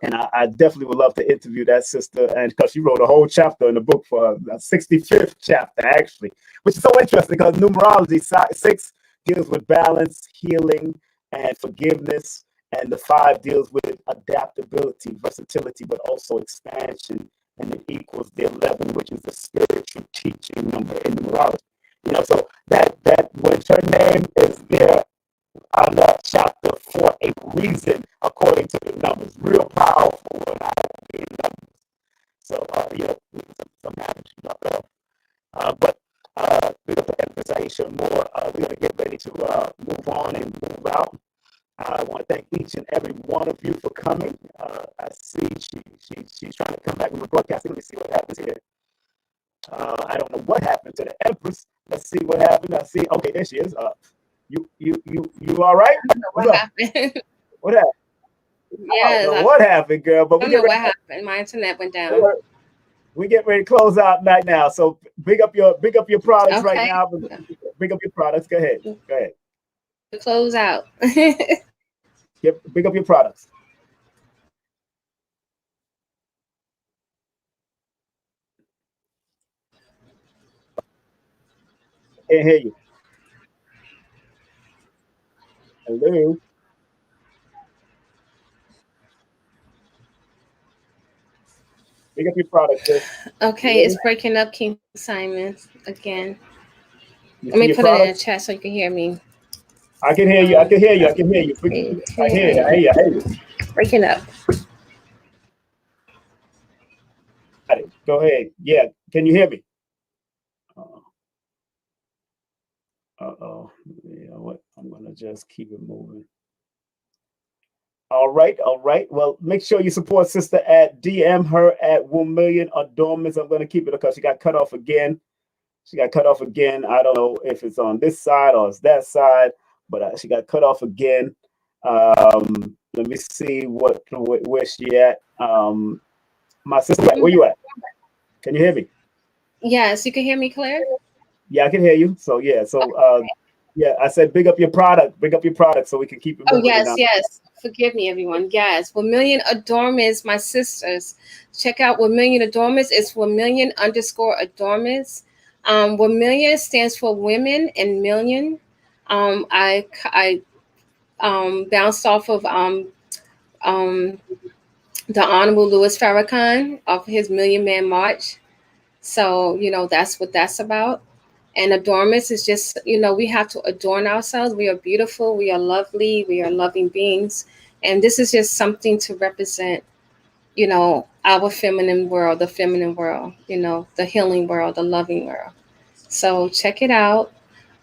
and I definitely would love to interview that sister, and because she wrote a whole chapter in the book for a 65th chapter, actually, which is so interesting because numerology six deals with balance, healing, and forgiveness, and the five deals with adaptability, versatility, but also expansion, and it equals the 11, which is the spiritual teaching number in numerology. So that which her name is there on that chapter for a reason, according to the numbers. Real powerful and I read numbers. So, some matters you drop off. But we're going to emphasize more. We're going to get ready to move on and move out. I want to thank each and every one of you for coming. I see she's trying to come back with the broadcasting. Let me see what happens here. I don't know what happened to the Empress. Let's see what happened. I see. Okay, there she is. You all right? I don't know What's what up? happened. What happened? I don't Yes, know I what happened, girl, but we don't get know ready. what happened. My internet went down. We get ready to close out right now. So big up your products right Okay. now. Big up your products. Go ahead. To Go ahead. close out. Big up your products. Can't hear you. Hello. Big up your products, sis. You Okay, hear me? it's breaking up, King Simon, again. You Let see me your put it in the products? chat so you can hear me. I can hear you. I Um, can hear you. I can hear you. I hear you. I hear you. I hear you. breaking up. Got it. Go ahead. Yeah. Can you hear me? Uh oh. Yeah. What? I'm gonna just keep it moving. All right, all right. Well, make sure you support sister at DM her at 1 million adornments. I'm gonna keep it because she got cut off again. She got cut off again. I don't know if it's on this side or it's that side, but she got cut off again. Let me see where she at. My sister, where you at? Can you hear me? Yes, you can hear me, Claire? Yeah, I can hear you. So yeah, yeah, I said big up your product, so we can keep it Oh, moving. And yes, yes. Forgive me, everyone. Yes. 1 million adornments, my sisters. Check out 1 million adornments. It's 1 million underscore adornments. 1 million stands for women and million. I bounced off of um, the Honorable Louis Farrakhan of his Million Man March. So, that's what that's about. And adornments is just, we have to adorn ourselves. We are beautiful. We are lovely. We are loving beings. And this is just something to represent, our feminine world, the feminine world, the healing world, the loving world. So check it out.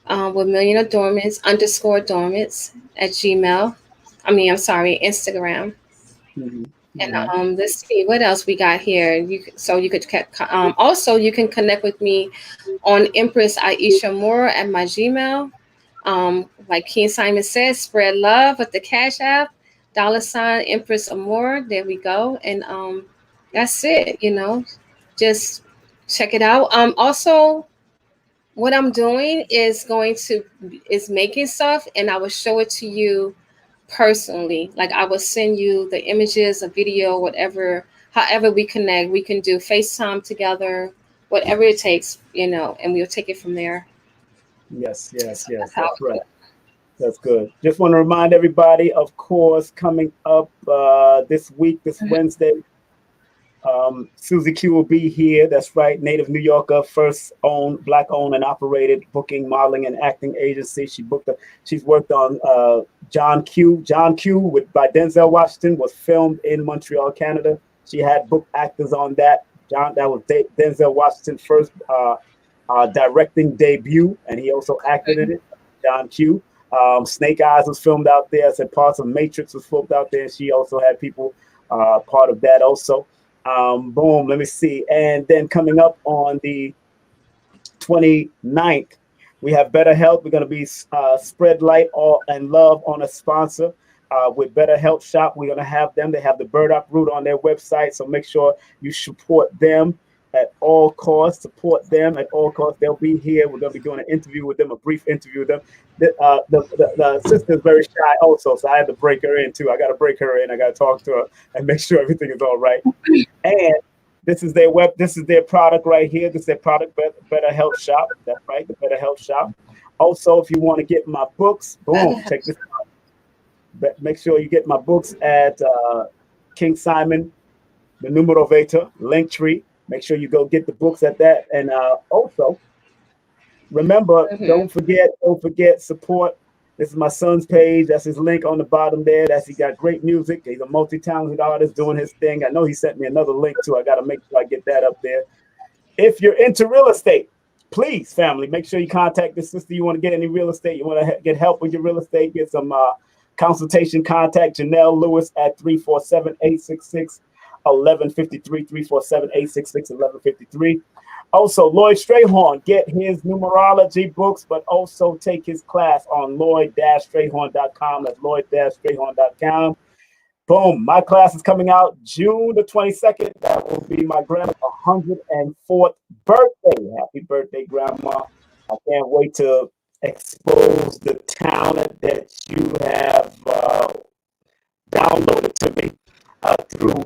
1 million adornments underscore adornments at Gmail. I'm sorry, Instagram. Mhm, And mhm. let's see what else we got here. So you could also you can connect with me on Empress Aisha Moore at my Gmail. Like King Simon says, spread love with the Cash App, $ Empress Amore. There we go. And that's it. Just check it out. Also, What I'm doing is making stuff, and I will show it to you personally. Like I will send you the images, a video, whatever. However we connect, we can do FaceTime together, whatever it takes, and we'll take it from there. Yes, yes, So yes. that's how That's we do right. it. That's good. Just want to remind everybody, of course, coming up this week, this Wednesday, Susie Q will be here. That's right. Native New Yorker, first owned, black owned and operated booking, modeling, and acting agency. She's worked on John Q. John Q by Denzel Washington was filmed in Montreal, Canada. She had book actors on that. That was Denzel Washington's first directing debut, and he also acted in it. John Q. Snake Eyes was filmed out there. I said parts of Matrix was filmed out there. She also had people part of that also. Boom, let me see. And then coming up on the 29th, we have Better Health. We're going to be spread light and love on a sponsor with Better Health Shop. We're going to have them. They have the Burdock root on their website, so make sure you support them at all costs. Support them at all costs. They'll be here. We're going to be doing an interview with them, a brief interview with them. The sister is very shy also, so I had to break her in too. I got to break her in. I got to talk to her and make sure everything is all right. And this is their product right here. This is their product, Better Health Shop. That's right, the Better Health Shop. Also, if you want to get my books, boom, check this out. Make sure you get my books at King Simon, the Numero Veta, Linktree. Make sure you go get the books at that. And also, remember, don't forget, support. This is my son's page. That's his link on the bottom there. He got great music. He's a multi-talented artist doing his thing. I know he sent me another link too. I got to make sure I get that up there. If you're into real estate, please, family, make sure you contact this sister. You want to get any real estate, you want to get help with your real estate, get some consultation, contact Janelle Lewis at 347-866-1153, 347-866-1153. Also, Lloyd Strayhorn, get his numerology books, but also take his class on lloyd-strayhorn.com. That's lloyd-strayhorn.com. Boom. My class is coming out June the 22nd. That will be my grandma's 104th birthday. Happy birthday, Grandma. I can't wait to expose the talent that you have downloaded to me through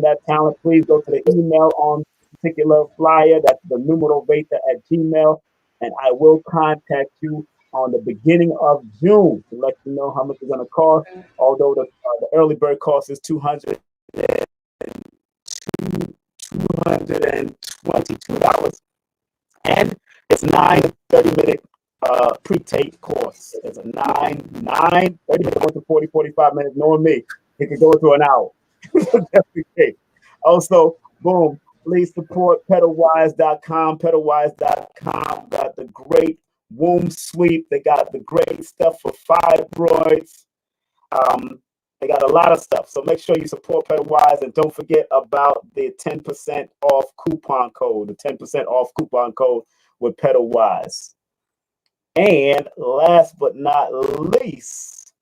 that talent. Please go to the email on particular flyer. That's the numero veta at Gmail. And I will contact you on the beginning of June to let you know how much it's going to cost. Although the early bird cost is $222. And it's 9 30-minute pre-tape course. It's a 30 minutes going to 45 minutes. Knowing me, it could go to an hour. Just in case. Also, boom, please support pedalwise.com. Pedalwise.com got the great womb sweep. They got the great stuff for fibroids. They got a lot of stuff. So make sure you support Pedalwise, and don't forget about the 10% off coupon code. The 10% off coupon code with Pedalwise. And last but not least,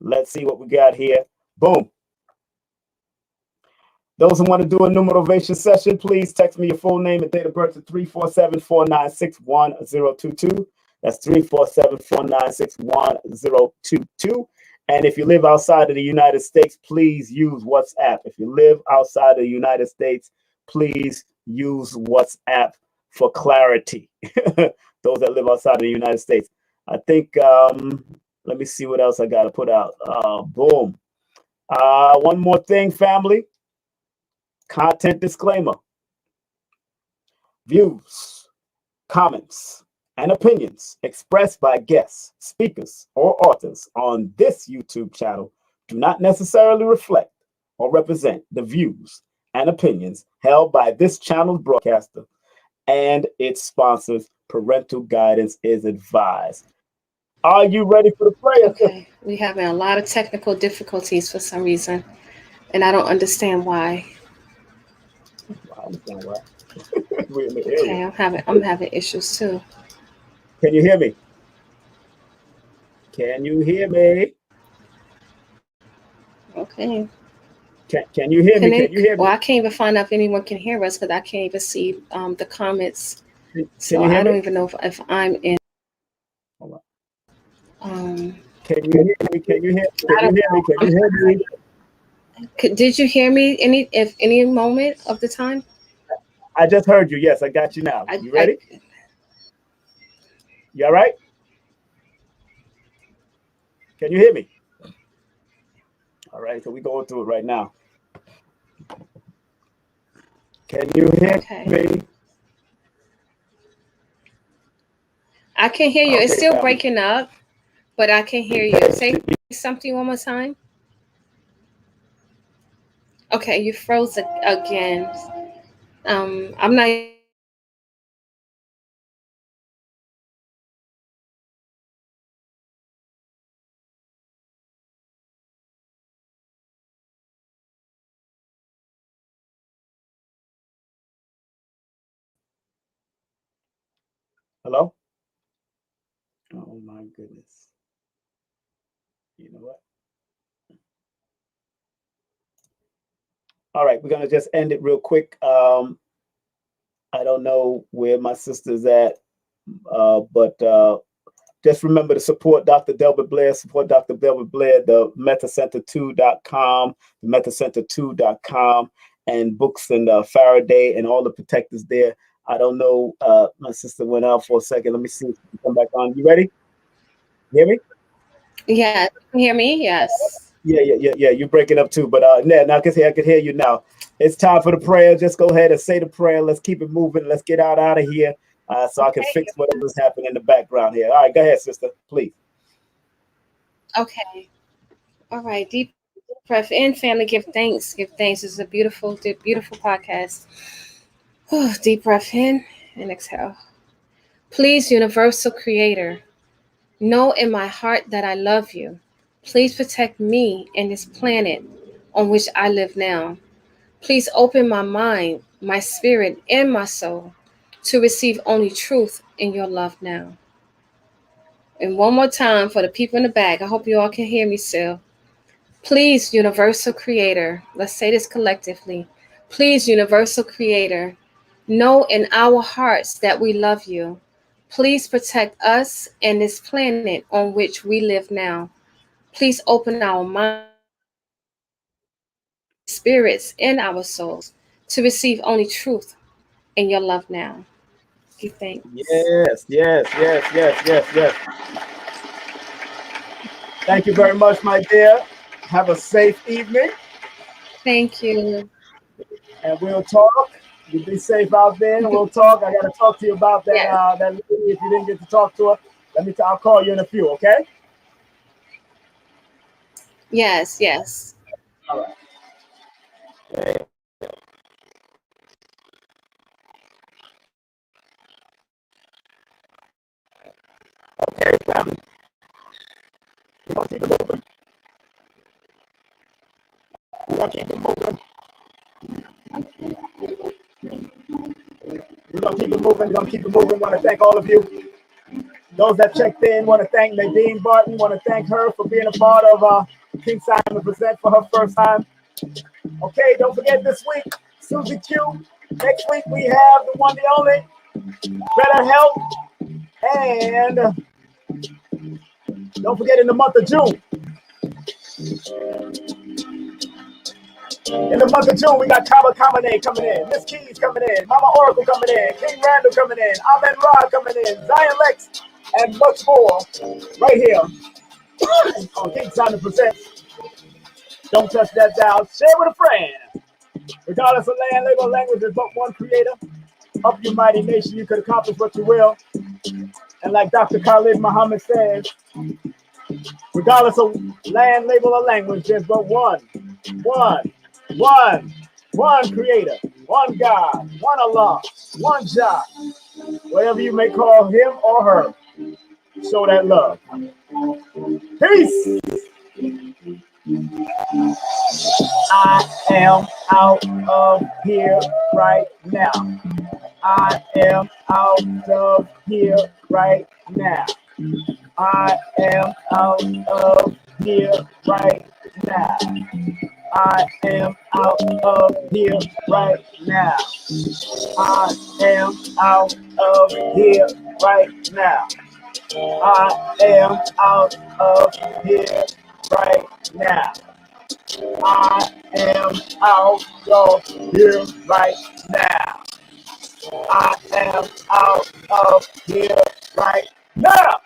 let's see what we got here. Boom. Those who want to do a numerovation session, please text me your full name and date of birth to 347-496-1022. That's 347-496-1022. And if you live outside of the United States, please use WhatsApp. If you live outside of the United States, please use WhatsApp for clarity. Those that live outside of the United States. I think, let me see what else I got to put out. Boom. One more thing, family. Content disclaimer. Views, comments, and opinions expressed by guests, speakers, or authors on this YouTube channel do not necessarily reflect or represent the views and opinions held by this channel's broadcaster and its sponsors. Parental guidance is advised. Are you ready for the prayer? Okay, we're having a lot of technical difficulties for some reason, and I don't understand why. I understand why. We're in the Okay, area. I'm having issues too. Can you hear me? Can you hear me? Okay. Can you hear me? Can you hear me? Well, I can't even find out if anyone can hear us because I can't even see the comments So you hear I don't me? even know if I'm in. Hold on. Um, Can you hear me? Can you hear? Can I you don't hear me? Can you hear me? know. Did you hear me any moment of the time? I just heard you. Yes, I got you now. You I ready? You all right? Can you hear me? All right. So we going through it right now. Can you hear okay. me? I can hear you. It's Okay, still family. breaking up, but I can hear you. Say something one more time. Okay, you froze again. I'm not. Hello? Oh my goodness. You know what? All right, we're gonna just end it real quick. I don't know where my sister's at, but just remember to support Dr. Delbert Blair, support Dr. Delbert Blair, the metacenter2.com, the metacenter2.com, and books and Faraday and all the protectors there. I don't know. My sister went out for a second. Let me see if she can come back on. You ready? You hear me? Yeah, you can hear me? Yes. Yeah. You're breaking up too, but now I can hear you now. It's time for the prayer. Just go ahead and say the prayer. Let's keep it moving. Let's get out of here, so I can Okay. fix whatever's happening in the background here. All right, go ahead, sister, please. Okay. All right. Deep breath in, family. Give thanks. Give thanks. This is a beautiful podcast. Deep breath in and exhale. Please, universal creator, know in my heart that I love you. Please protect me and this planet on which I live now. Please open my mind, my spirit, and my soul to receive only truth in your love now. And one more time for the people in the back. I hope you all can hear me still. Please, universal creator, let's say this collectively. Please, universal creator, know in our hearts that we love you. Please protect us and this planet on which we live now. Please open our minds, spirits, and our souls to receive only truth in your love now. Give thanks. Yes. Thank you very much, my dear. Have a safe evening, Thank you. and we'll talk. You be safe out there, and we'll talk. I got to talk to you about that Yes, that lady. If you didn't get to talk to her, I'll call you in a few. Okay. yes. All right. Okay, family. We're gonna keep it moving. We're gonna keep it moving. We're gonna keep it moving. We're gonna keep it moving. Want to thank all of you. Those that checked in, want to thank Nadine Barton. Want to thank her for being a part of King Simon Present for her first time. Okay, don't forget this week, Susie Q. Next week we have the one, the only, Better Health. And don't forget in the month of June. In the month of June, we got Kama Kamane coming in, Miss Keys coming in, Mama Oracle coming in, King Randall coming in, Amen Rod coming in, Zion Lex, and much more right here on King Simon Presents. Don't touch that dial. Share with a friend. Regardless of land, label, language, there's but one creator. Up your mighty nation, you could accomplish what you will. And like Dr. Khalid Muhammad says, regardless of land, label, or language, there's but one, one, one creator, one God, one Allah, one Jah, whatever you may call him or her. Show that love. Peace. I am out of here right now. I am out of here right now. I am out of here right now. I am out of here right now. I am out of here right now. I am out of here right now. I am out of here right now. I am out of here right now.